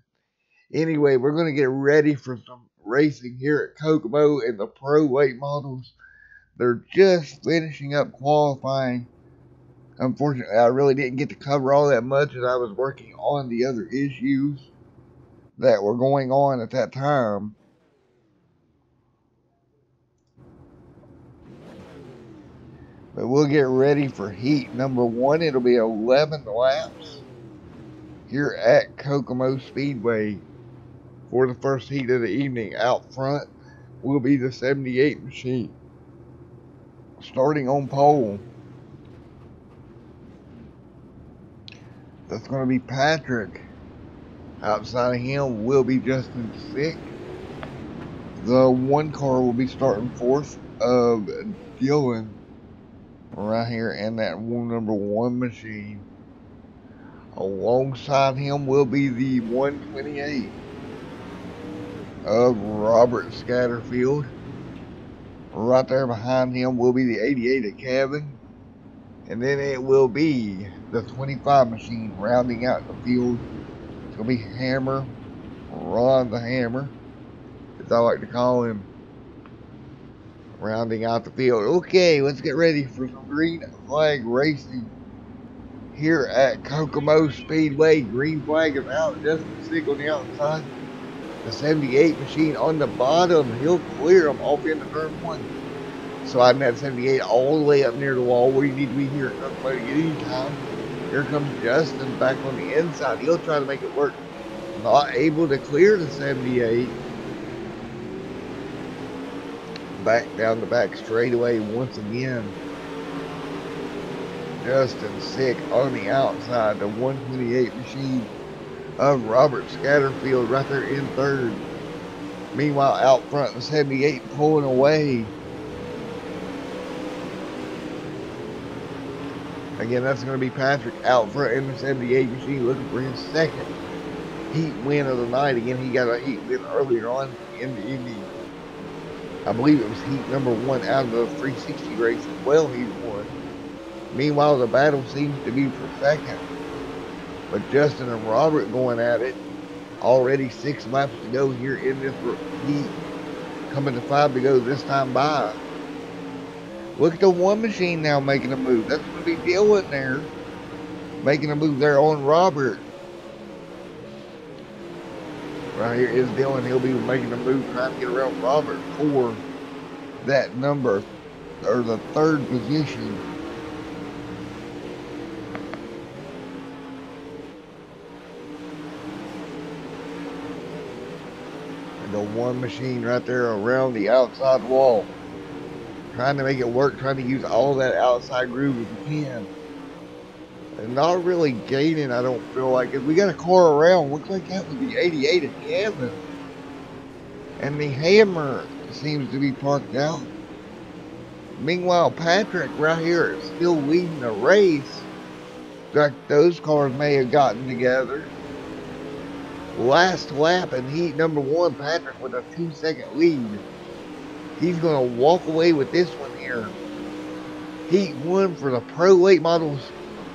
Anyway, we're going to get ready for some racing here at Kokomo in the pro late models. They're just finishing up qualifying. Unfortunately, I really didn't get to cover all that much as I was working on the other issues that were going on at that time. But we'll get ready for heat number 1. It'll be 11 laps here at Kokomo Speedway for the first heat of the evening. Out front will be the 78 machine. Starting on pole, that's going to be Patrick. Outside of him will be Justin Sick. The one car will be starting fourth of Dylan right here in that number 1 machine. Alongside him will be the 128 of Robert Scatterfield. Right there behind him will be the 88 of Kevin. And then it will be the 25 machine rounding out the field. It's going to be Hammer, Ron the Hammer, as I like to call him, rounding out the field. Okay, let's get ready for some green flag racing here at Kokomo Speedway. Green flag is out. Justin Sick on the outside. The 78 machine on the bottom. He'll clear them off into turn 1. Sliding that 78 all the way up near the wall where you need to be here at Kokomo to get any time. Here comes Justin back on the inside. He'll try to make it work. Not able to clear the 78. Back down the back straightaway once again. Justin Sick on the outside. The 128 machine of Robert Scatterfield right there in third. Meanwhile, out front, the 78 pulling away. Again, that's going to be Patrick out front in the 78 machine looking for his second heat win of the night. Again, he got a heat win earlier on in the evening. I believe it was heat number 1 out of the 360 race as well. He won. Meanwhile, the battle seems to be for second. But Justin and Robert going at it. Already 6 laps to go here in this heat. Coming to 5 to go this time by. Look at the 1 machine now making a move. That's going to be Dylan there. Making a move there on Robert. Right here is Dylan. He'll be making a move trying to get around Robert for that number, or the 3rd position. And the 1 machine right there around the outside wall. Trying to make it work, trying to use all that outside groove if you can. And not really gaining, I don't feel like it. We got a car around. Looks like that was the 88 of Kevin. And the Hammer seems to be parked out. Meanwhile, Patrick right here is still leading the race. Like those cars may have gotten together. Last lap in heat number 1, Patrick with a 2-second lead. He's going to walk away with this one here. Heat 1 for the Pro Late Models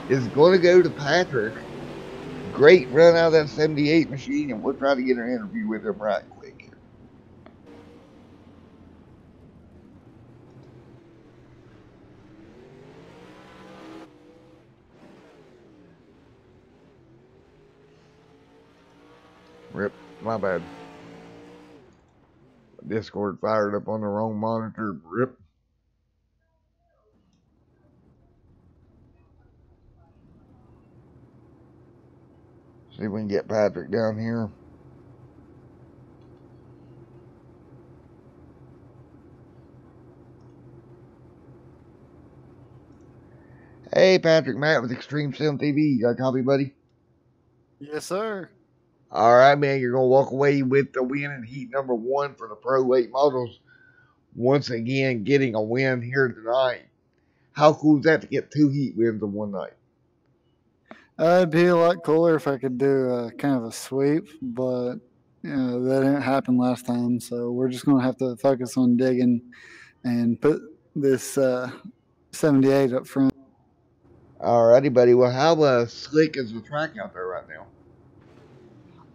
is going to go to Patrick. Great run out of that 78 machine, and we'll try to get an interview with him right quick here. Rip, my bad. Discord fired up on the wrong monitor. Rip. See if we can get Patrick down here. Hey, Patrick, Matt with Extreme Sim TV. You got a copy, buddy? Yes, sir. All right, man, you're going to walk away with the win in heat number 1 for the Pro 8 models. Once again, getting a win here tonight. How cool is that to get 2 heat wins in one night? It'd be a lot cooler if I could do a kind of a sweep, but that didn't happen last time. So we're just going to have to focus on digging and put this 78 up front. All righty, buddy. Well, how slick is the track out there right now?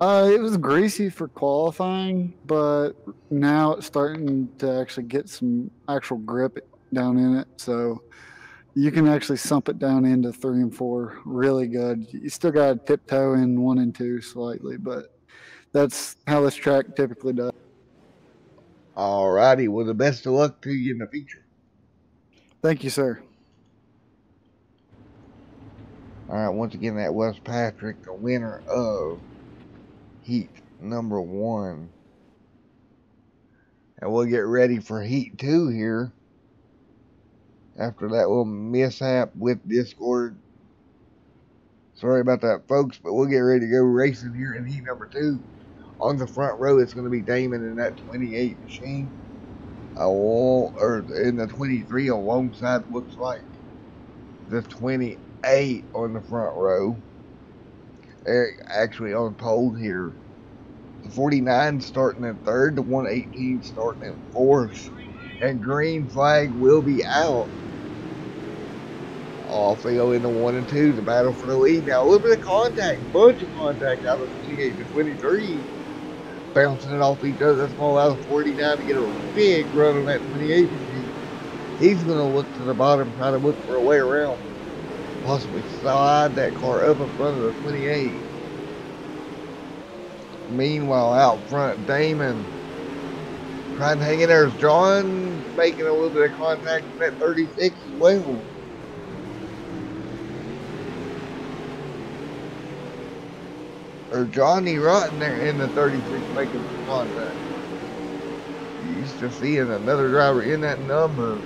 It was greasy for qualifying, but now it's starting to actually get some actual grip down in it. So you can actually sump it down into 3 and 4 really good. You still got to tiptoe in 1 and 2 slightly, but that's how this track typically does. All righty. Well, the best of luck to you in the future. Thank you, sir. All right. Once again, that was Patrick, the winner of heat number 1. And we'll get ready for heat 2 here. After that little mishap with Discord. Sorry about that, folks, but we'll get ready to go racing here in heat number 2. On the front row, it's going to be Damon in that 28 machine. Or in the 23 alongside, looks like the 28 on the front row. They're actually on pole here. The 49 starting in 3rd, the 118 starting in 4th. And green flag will be out. Off they go into 1 and 2, the battle for the lead. Now a little bit of contact, bunch of contact out of the 28 to 23. Bouncing it off each other. That's going to allow the 49 to get a big run on that 28 machine. He's going to look to the bottom, try to look for a way around. Possibly slide that car up in front of the 28. Meanwhile, out front, Damon trying to hang in there. Is John making a little bit of contact with that 36 as well? Or Johnny Rotten there in the 36 making some contact. Used to seeing another driver in that number.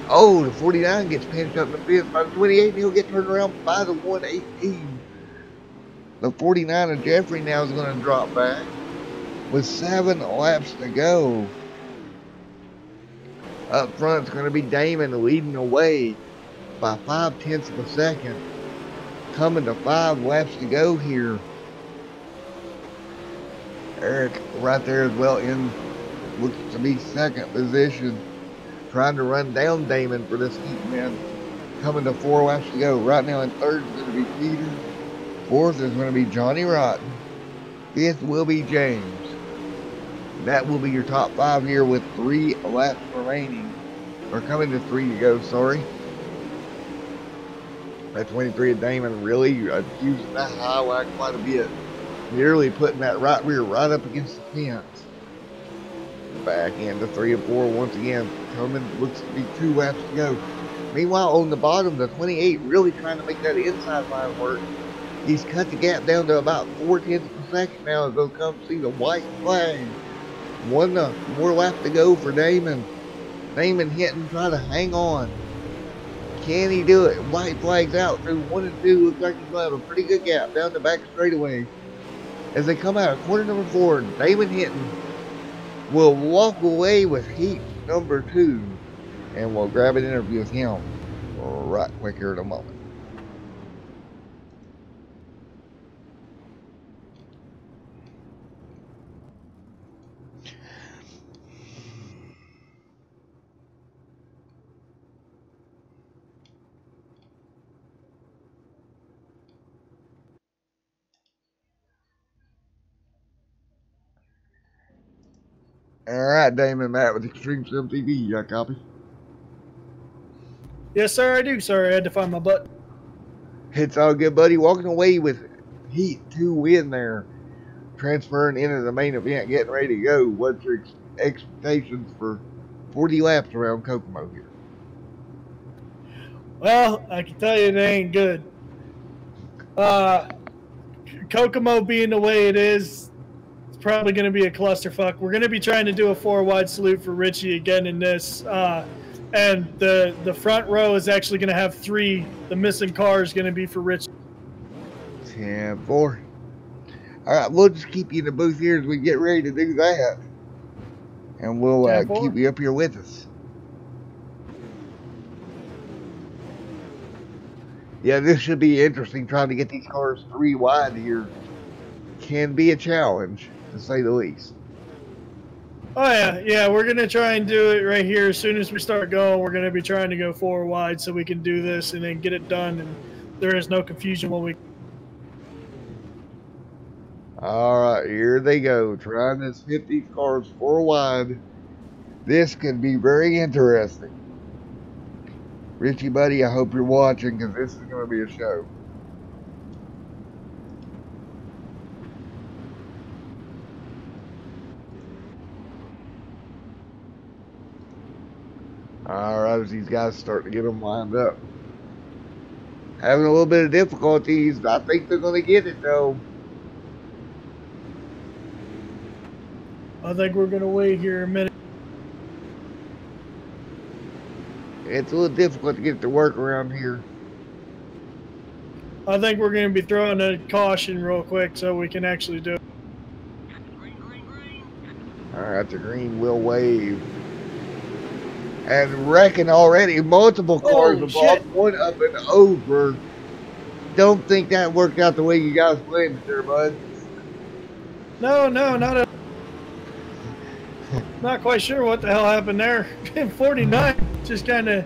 Oh, the 49 gets pinched up in the fifth by the 28, and he'll get turned around by the 118. The 49 of Jeffrey now is going to drop back with 7 laps to go. Up front, it's going to be Damon leading the way by 0.5 of a second. Coming to 5 laps to go here. Eric right there as well in looks to be 2nd position. Trying to run down Damon for this heat win. Coming to 4 laps to go. Right now in 3rd is going to be Peter. 4th is going to be Johnny Rotten. 5th will be James. That will be your top 5 here with 3 laps remaining. Or coming to 3 to go, sorry. That 23 of Damon really using that highlight quite a bit. Nearly putting that right rear right up against the fence. Back into 3 and 4 once again. Coming, looks to be 2 laps to go. Meanwhile, on the bottom, the 28 really trying to make that inside line work. He's cut the gap down to about 0.4 of a second now as they'll come see the white flag. 1 more lap to go for Damon. Damon hitting, trying to hang on. Can he do it? White flags out through 1 and 2. Looks like he's going to have a pretty good gap down the back straightaway. As they come out of corner number 4, Damon Hinton will walk away with heat number 2. And we'll grab an interview with him right quick here in a moment. Alright, Damon, Matt with Extreme Sim TV. You got a copy? Yes, sir, I do. Sorry, I had to find my button. It's all good, buddy. Walking away with heat 2 win there. Transferring into the main event, getting ready to go. What's your expectations for 40 laps around Kokomo here? Well, I can tell you they ain't good. Kokomo being the way it is, it's probably going to be a clusterfuck. We're going to be trying to do a 4-wide salute for Richie again in this. And the front row is actually going to have 3. The missing car is going to be for Richie. 10-4. All right, we'll just keep you in the booth here as we get ready to do that. And we'll keep you up here with us. Yeah, this should be interesting. Trying to get these cars 3 wide here can be a challenge, to say the least. Oh, yeah, we're going to try and do it right here. As soon as we start going, we're going to be trying to go 4 wide so we can do this and then get it done, and there is no confusion when we... All right, here they go, trying to fit these cars 4 wide. This could be very interesting. Richie, buddy, I hope you're watching, because this is going to be a show. All right, as these guys start to get them lined up. Having a little bit of difficulties. I think they're going to get it, though. I think we're going to wait here a minute. It's a little difficult to get it to work around here. I think we're going to be throwing a caution real quick so we can actually do it. All right, the green will wave. And wrecking already. Multiple cars involved. One up and over. Don't think that worked out the way you guys planned it there, bud. No, not quite sure what the hell happened there. 49 just kind of...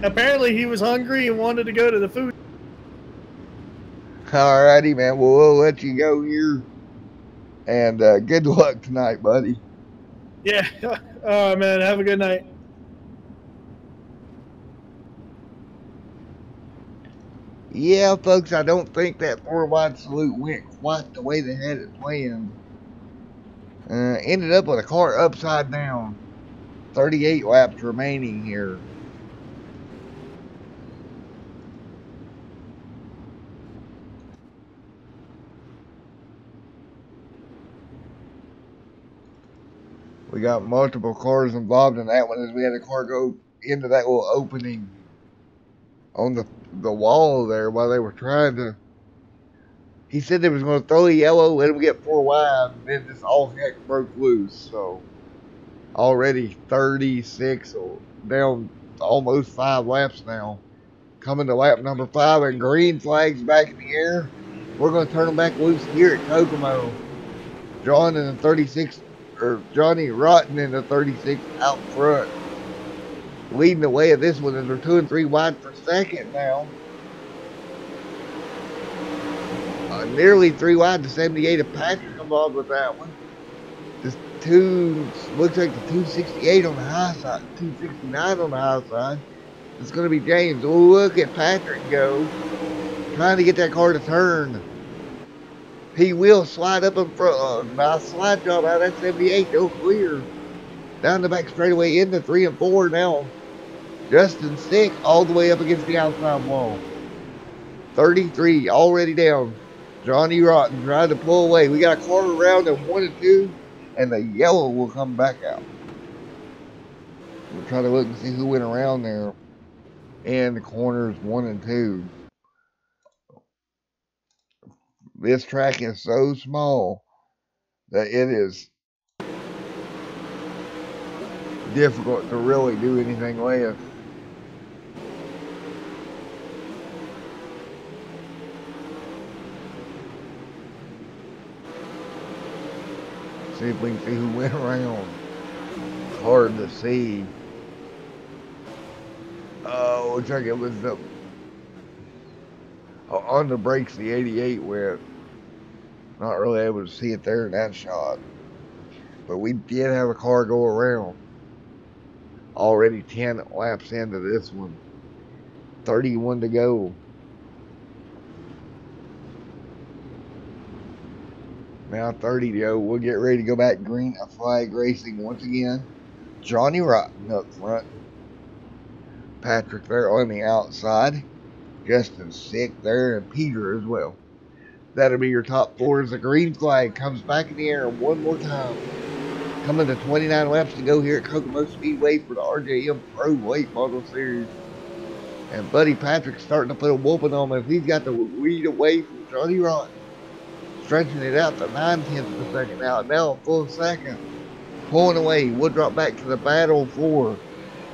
apparently he was hungry and wanted to go to the food. All righty, man. Well, we'll let you go here. And good luck tonight, buddy. Yeah. All right, man. Have a good night. Yeah, folks, I don't think that 4 wide salute went quite the way they had it planned. Ended up with a car upside down. 38 laps remaining here. We got multiple cars involved in that one as we had a car go into that little opening on the wall there while they were trying to... He said they was going to throw a yellow, let him get 4 wide, and then just all heck broke loose. So already 36, down almost 5 laps now. Coming to lap number 5, and green flags back in the air. We're going to turn them back loose here at Kokomo. John in the 36, or Johnny Rotten in the 36 out front. Leading the way of this one as they're 2 and 3 wide for second now. Nearly 3 wide to 78 of Patrick involved with that one. This looks like the 268 on the high side, 269 on the high side. It's going to be James. Look at Patrick go. Trying to get that car to turn. He will slide up in front. Nice slide job out of that 78. They'll clear. Down the back straightaway into 3 and 4 now. Justin Sick all the way up against the outside wall. 33 already down. Johnny Rotten trying to pull away. We got a car around at 1 and 2. And the yellow will come back out. We'll try to look and see who went around there. And the corners 1 and 2. This track is so small that it is difficult to really do anything with. See if we can see who went around. Hard to see. Oh, looks like it was the on the brakes the 88 went. Not really able to see it there in that shot. But we did have a car go around. Already 10 laps into this one. 31 to go. Now 30 to go. We'll get ready to go back green flag racing once again. Johnny Rotten up front. Patrick there on the outside. Justin Sick there, and Peter as well. That'll be your top 4 as the green flag comes back in the air one more time. Coming to 29 laps to go here at Kokomo Speedway for the RJM Pro Late Model Series. And Buddy Patrick's starting to put a whooping on him if he's got the lead away from Johnny Rotten. stretching it out to 9/10 of a second now. Now a full second. Pulling away. We'll drop back to the battle for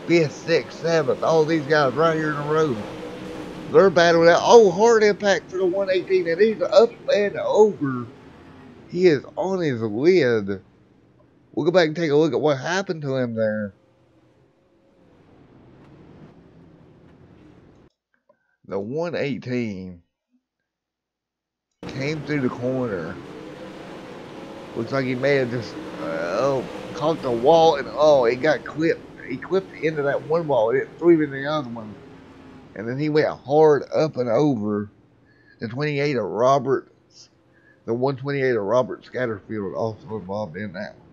5th, 6th, 7th. All these guys right here in a row. They're battling out. Oh, hard impact for the 118, and he's up and over. He is on his lid. We'll go back and take a look at what happened to him there. The 118 came through the corner. Looks like he may have just caught the wall, and he got clipped. He clipped into that one wall, and it threw him in the other one. And then he went hard up and over. The 28 of Robert, the 128 of Robert Scatterfield also involved in that one.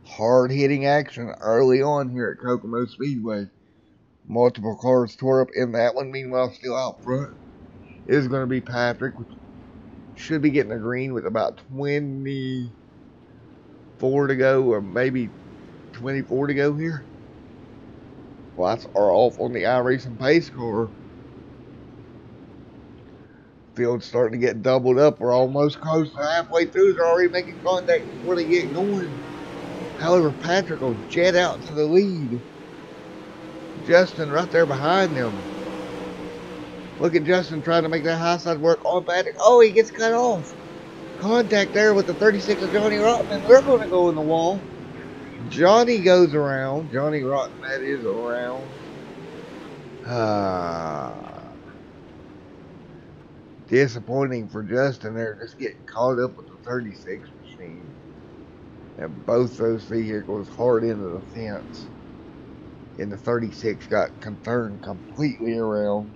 Hard hitting action early on here at Kokomo Speedway. Multiple cars tore up in that one. Meanwhile, still out front is going to be Patrick, which should be getting a green with about 24 to go, or maybe 24 to go here. Lights are off on the iRacing pace car. Field's starting to get doubled up. We're almost close to halfway through. They're already making contact before they get going. However, Patrick will jet out to the lead. Justin right there behind them. Look at Justin trying to make that high side work on Patrick. Oh, he gets cut off. Contact there with the 36 of Johnny Rottman. They're going to go in the wall. Johnny goes around. Johnny Rotten, that is, around. Disappointing for Justin there, just getting caught up with the 36 machine. And both those vehicles hard into the fence. And the 36 got turned completely around.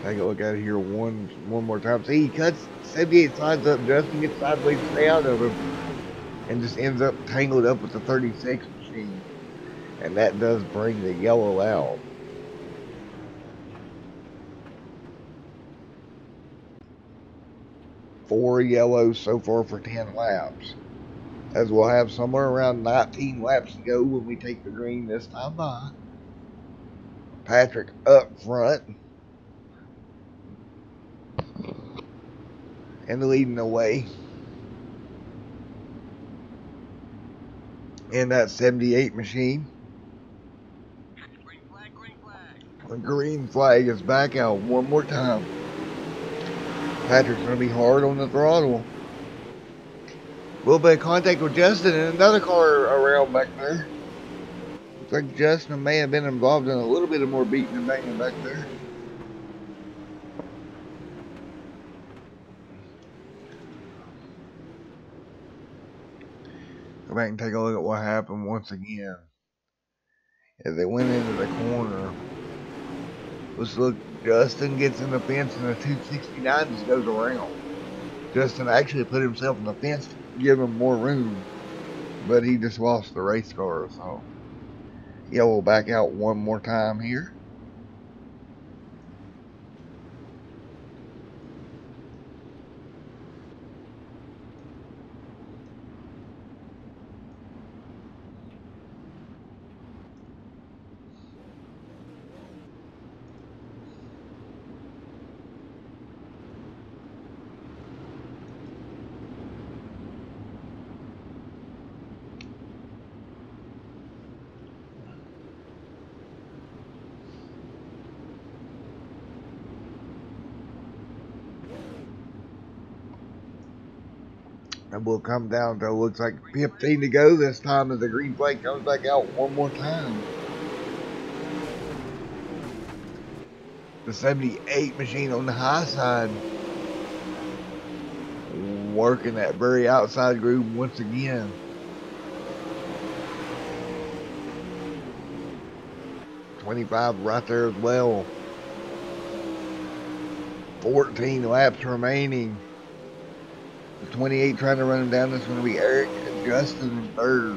Take a look at it here one more time. See, he cuts 78 sides up. Justin gets sideways to stay out of him. And just ends up tangled up with the 36 machine. And that does bring the yellow out. Four yellows so far for 10 laps. As we'll have somewhere around 19 laps to go when we take the green this time by. Patrick up front. And leading the way. In that 78 machine. Green flag, green flag. The green flag is back out one more time. Patrick's going to be hard on the throttle. A little bit of contact with Justin and another car around back there. Looks like Justin may have been involved in a little bit of more beating and banging back there. Go back and take a look at what happened once again. As they went into the corner. Let's look. Justin gets in the fence and the 269 just goes around. Justin actually put himself in the fence to give him more room. But he just lost the race car, so yellow back out one more time here. And we'll come down to, looks like 15 to go this time as the green flag comes back out one more time. The 78 machine on the high side. Working that very outside groove once again. .25 right there as well. 14 laps remaining. The 28 trying to run him down. This is going to be Eric and Justin in third.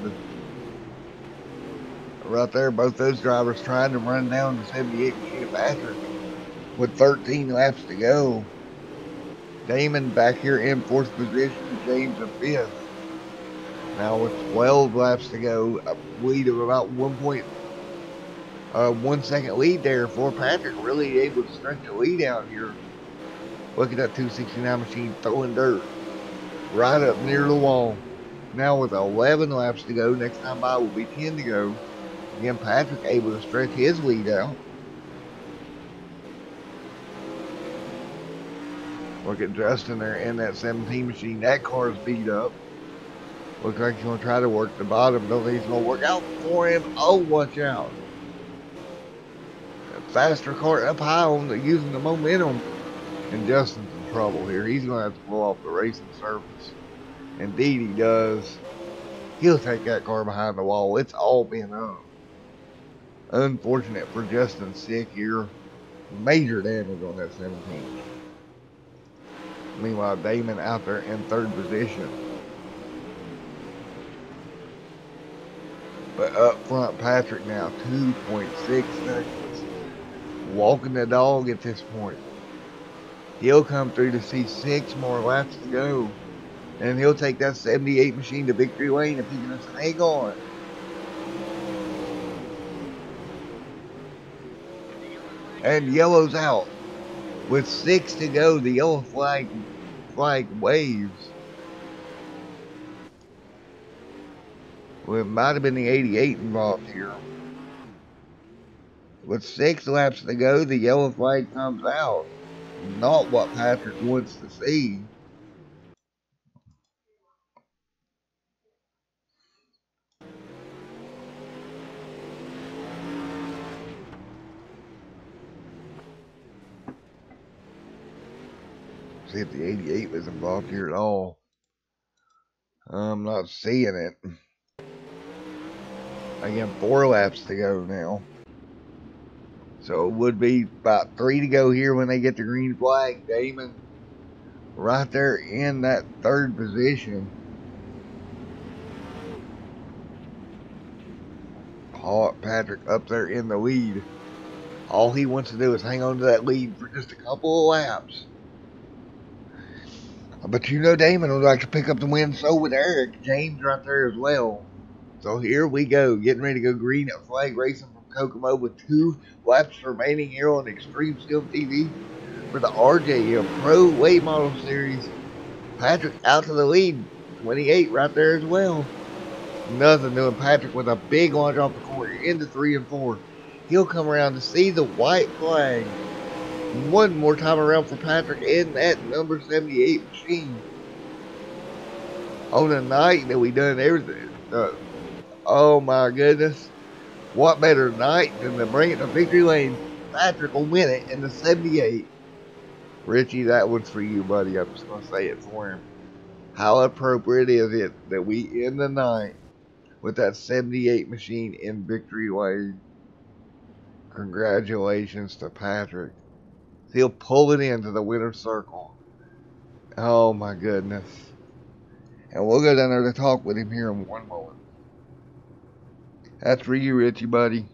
right there, both those drivers trying to run down the 78 machine of Patrick with 13 laps to go. Damon back here in fourth position, James in fifth. Now with 12 laps to go, a lead of about 1 second lead there for Patrick. Really able to stretch the lead out here. Look at that 269 machine throwing dirt right up near the wall. Now with 11 laps to go, next time by will be 10 to go. Again, Patrick able to stretch his lead out. Look at Justin there in that 17 machine. That car's beat up. Looks like he's going to try to work the bottom. Don't think he's going to work out for him. Oh, watch out. A faster car up high on using the momentum. And Justin's in trouble here. He's going to have to pull off the racing surface. Indeed, he does. He'll take that car behind the wall. It's all been up. Unfortunate for Justin Sick here. Major damage on that 17. Meanwhile, Damon out there in third position. But up front, Patrick now 2.6 seconds. Walking the dog at this point. He'll come through to see 6 more laps to go. And he'll take that 78 machine to victory lane if he can just hang on. And yellow's out. With 6 to go, the yellow flag waves. Well, it might have been the 88 involved here. With 6 laps to go, the yellow flag comes out. Not what Patrick wants to see. See if the 88 was involved here at all. I'm not seeing it. Again, 4 laps to go now. So it would be about 3 to go here when they get the green flag. Damon right there in that third position. Patrick up there in the lead. All he wants to do is hang on to that lead for just a couple of laps. But you know Damon would like to pick up the win, so would Eric. James right there as well. So here we go, getting ready to go green at flag racing from Kokomo with 2 laps remaining here on Extreme Sim TV for the RJM Pro Late Model Series. Patrick out to the lead, 28 right there as well. Nothing doing. Patrick with a big launch off the corner into 3 and 4. He'll come around to see the white flag. One more time around for Patrick in that number 78 machine. On the night that we done everything. Oh my goodness. What better night than to bring it to victory lane? Patrick will win it in the 78. Richie, that one's for you, buddy. I'm just going to say it for him. How appropriate is it that we end the night with that 78 machine in victory lane? Congratulations to Patrick. He'll pull it into the winner's circle. Oh my goodness. And we'll go down there to talk with him here in one moment. That's for you, Richie, buddy.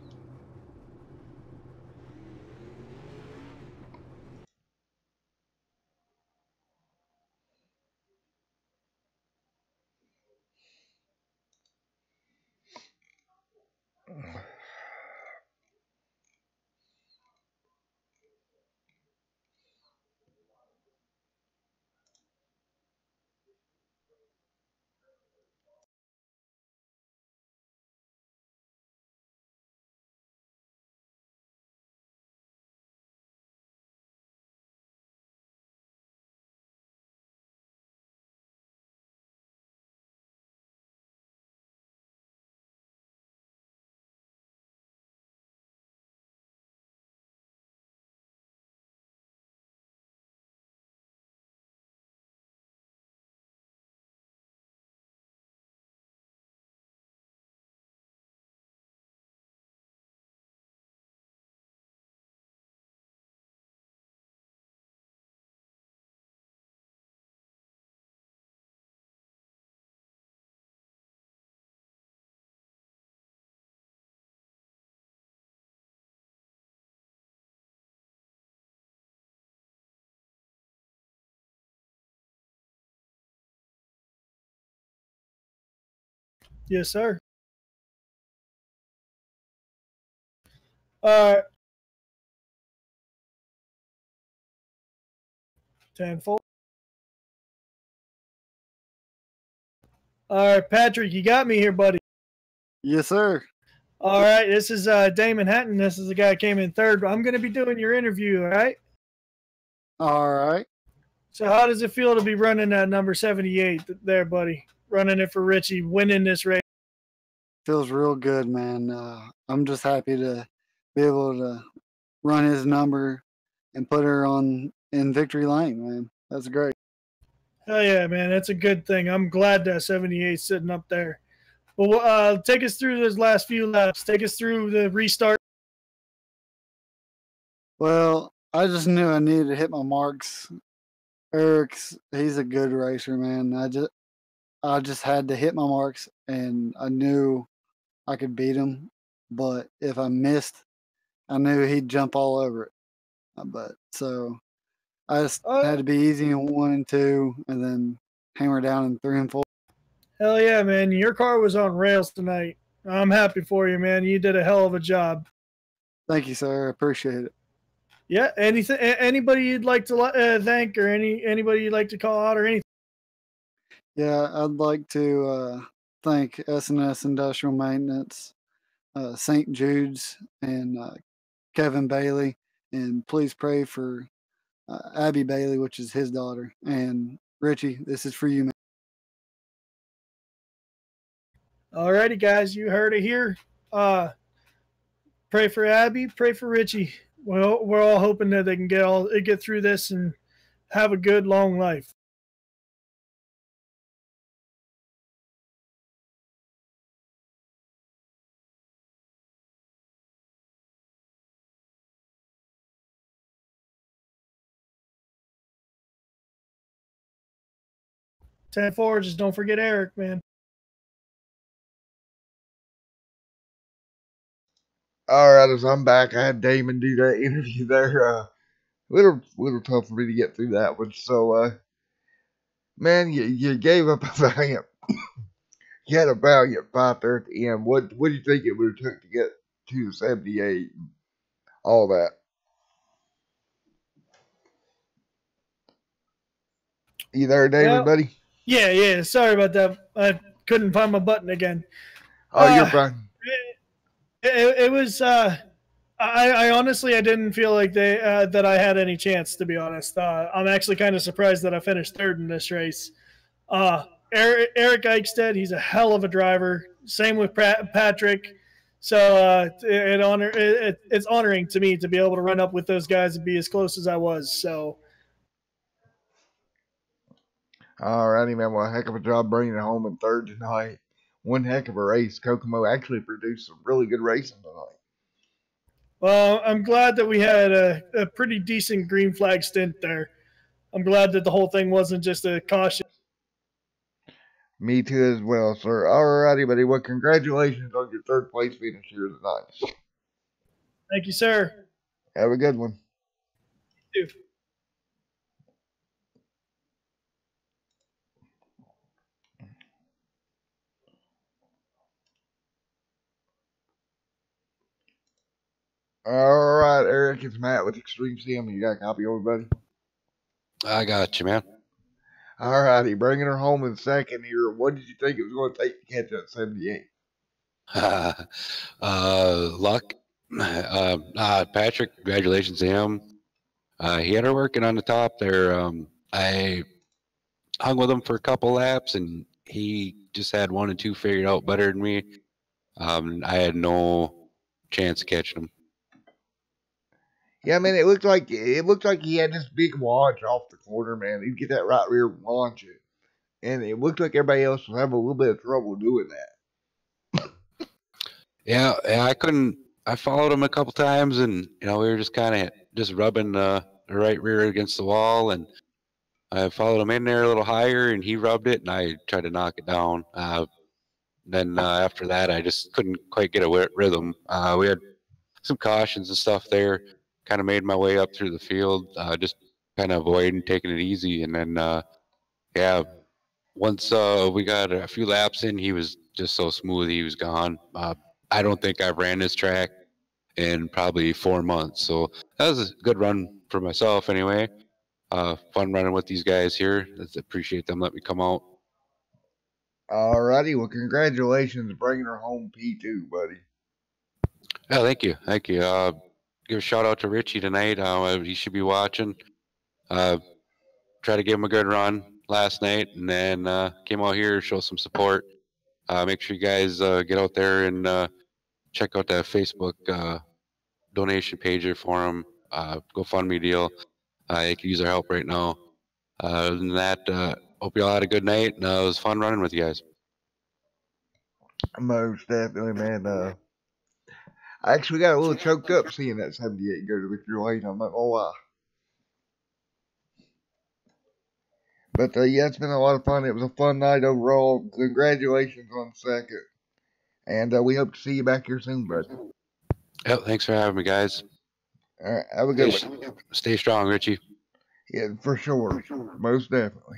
Yes, sir. All right. 10-4. All right, Patrick, you got me here, buddy. Yes, sir. All right, this is Damon Hatton. This is the guy who came in third. I'm going to be doing your interview, all right? All right. So how does it feel to be running that number 78 there, buddy? Running it for Richie, winning this race. Feels real good, man. I'm just happy to be able to run his number and put her on in victory lane, man. That's great. Hell yeah, man. That's a good thing. I'm glad that 78's sitting up there. Well, take us through those last few laps. Take us through the restart. Well, I just knew I needed to hit my marks. He's a good racer, man. I just had to hit my marks, and I knew I could beat him. But if I missed, I knew he'd jump all over it. But so I just had to be easy in 1 and 2, and then hammer down in 3 and 4. Hell yeah, man. Your car was on rails tonight. I'm happy for you, man. You did a hell of a job. Thank you, sir. I appreciate it. Yeah. Anything? Anybody you'd like to thank, or anybody you'd like to call out, or anything? Yeah, I'd like to thank S&S Industrial Maintenance, St. Jude's, and Kevin Bailey. And please pray for Abby Bailey, which is his daughter. And Richie, this is for you, man. Alrighty, guys, you heard it here. Pray for Abby, pray for Richie. Well, we're all hoping that they can get through this and have a good long life. Ten forward, just don't forget Eric, man. All right, as I'm back, I had Damon do that interview there. Little tough for me to get through that one. So, man, you gave up a valiant. You had a valiant fight there at the end. What do you think it would have took to get to 78 and all that? You there, Damon, buddy? Yeah. Sorry about that. I couldn't find my button again. Oh, you're fine. It was. I honestly, I didn't feel like that I had any chance, to be honest. I'm actually kind of surprised that I finished third in this race. Eric Eichstead, he's a hell of a driver. Same with Patrick. So it's honoring to me to be able to run up with those guys and be as close as I was. So. All righty, man. Well, heck of a job bringing it home in third tonight. One heck of a race. Kokomo actually produced some really good racing tonight. Well, I'm glad that we had a pretty decent green flag stint there. I'm glad that the whole thing wasn't just a caution. Me too as well, sir. All righty, buddy. Well, congratulations on your third place finish here tonight. Thank you, sir. Have a good one. You too. All right, Eric, it's Matt with Extreme Sim. You got a copy of it, buddy? I got you, man. All righty, bringing her home in second here. What did you think it was going to take to catch that 78? Luck. Patrick, congratulations to him. He had her working on the top there. I hung with him for a couple laps, and he just had 1 and 2 figured out better than me. I had no chance of catching him. Yeah, man, it looked like he had this big launch off the corner, man. He'd get that right rear launch it, and it looked like everybody else was having a little bit of trouble doing that. Yeah, I couldn't. I followed him a couple times, and we were just kind of just rubbing the right rear against the wall, and I followed him in there a little higher, and he rubbed it, and I tried to knock it down. Then after that, I just couldn't quite get a rhythm. We had some cautions and stuff there. Kind of made my way up through the field, just kind of avoiding taking it easy, and then once we got a few laps in, he was just so smooth. He was gone. I don't think I've ran this track in probably 4 months. So that was a good run for myself anyway. Fun running with these guys here. I appreciate them letting me come out. Alrighty, well, congratulations bringing her home P2, buddy. Yeah, thank you. Thank you. Give a shout out to Richie tonight. He should be watching. Try to give him a good run last night, and then came out here, show some support. Make sure you guys get out there and check out that Facebook donation page for him. GoFundMe deal. You can use our help right now. Other than that, hope you all had a good night. And, it was fun running with you guys. Most definitely, man. I actually got a little choked up seeing that 78 go to victory lane. I'm not gonna lie. But yeah, it's been a lot of fun. It was a fun night overall. Congratulations on second. And we hope to see you back here soon, bud. Yep, thanks for having me, guys. All right, have a good one. Stay strong, Richie. Yeah, for sure. Most definitely.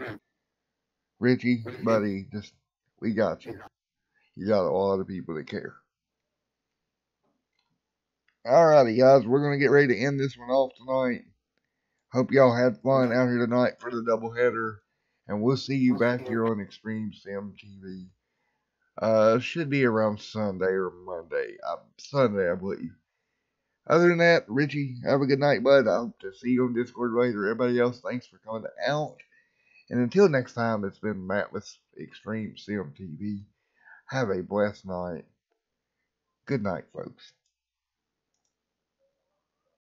Richie, buddy, we got you. You got a lot of people that care. Alrighty, guys, we're going to get ready to end this one off tonight. Hope y'all had fun out here tonight for the doubleheader. And we'll see you back here on Extreme Sim TV. Should be around Sunday or Monday. Sunday, I believe. Other than that, Richie, have a good night, bud. I hope to see you on Discord later. Everybody else, thanks for coming out. And until next time, it's been Matt with Extreme Sim TV. Have a blessed night. Good night, folks.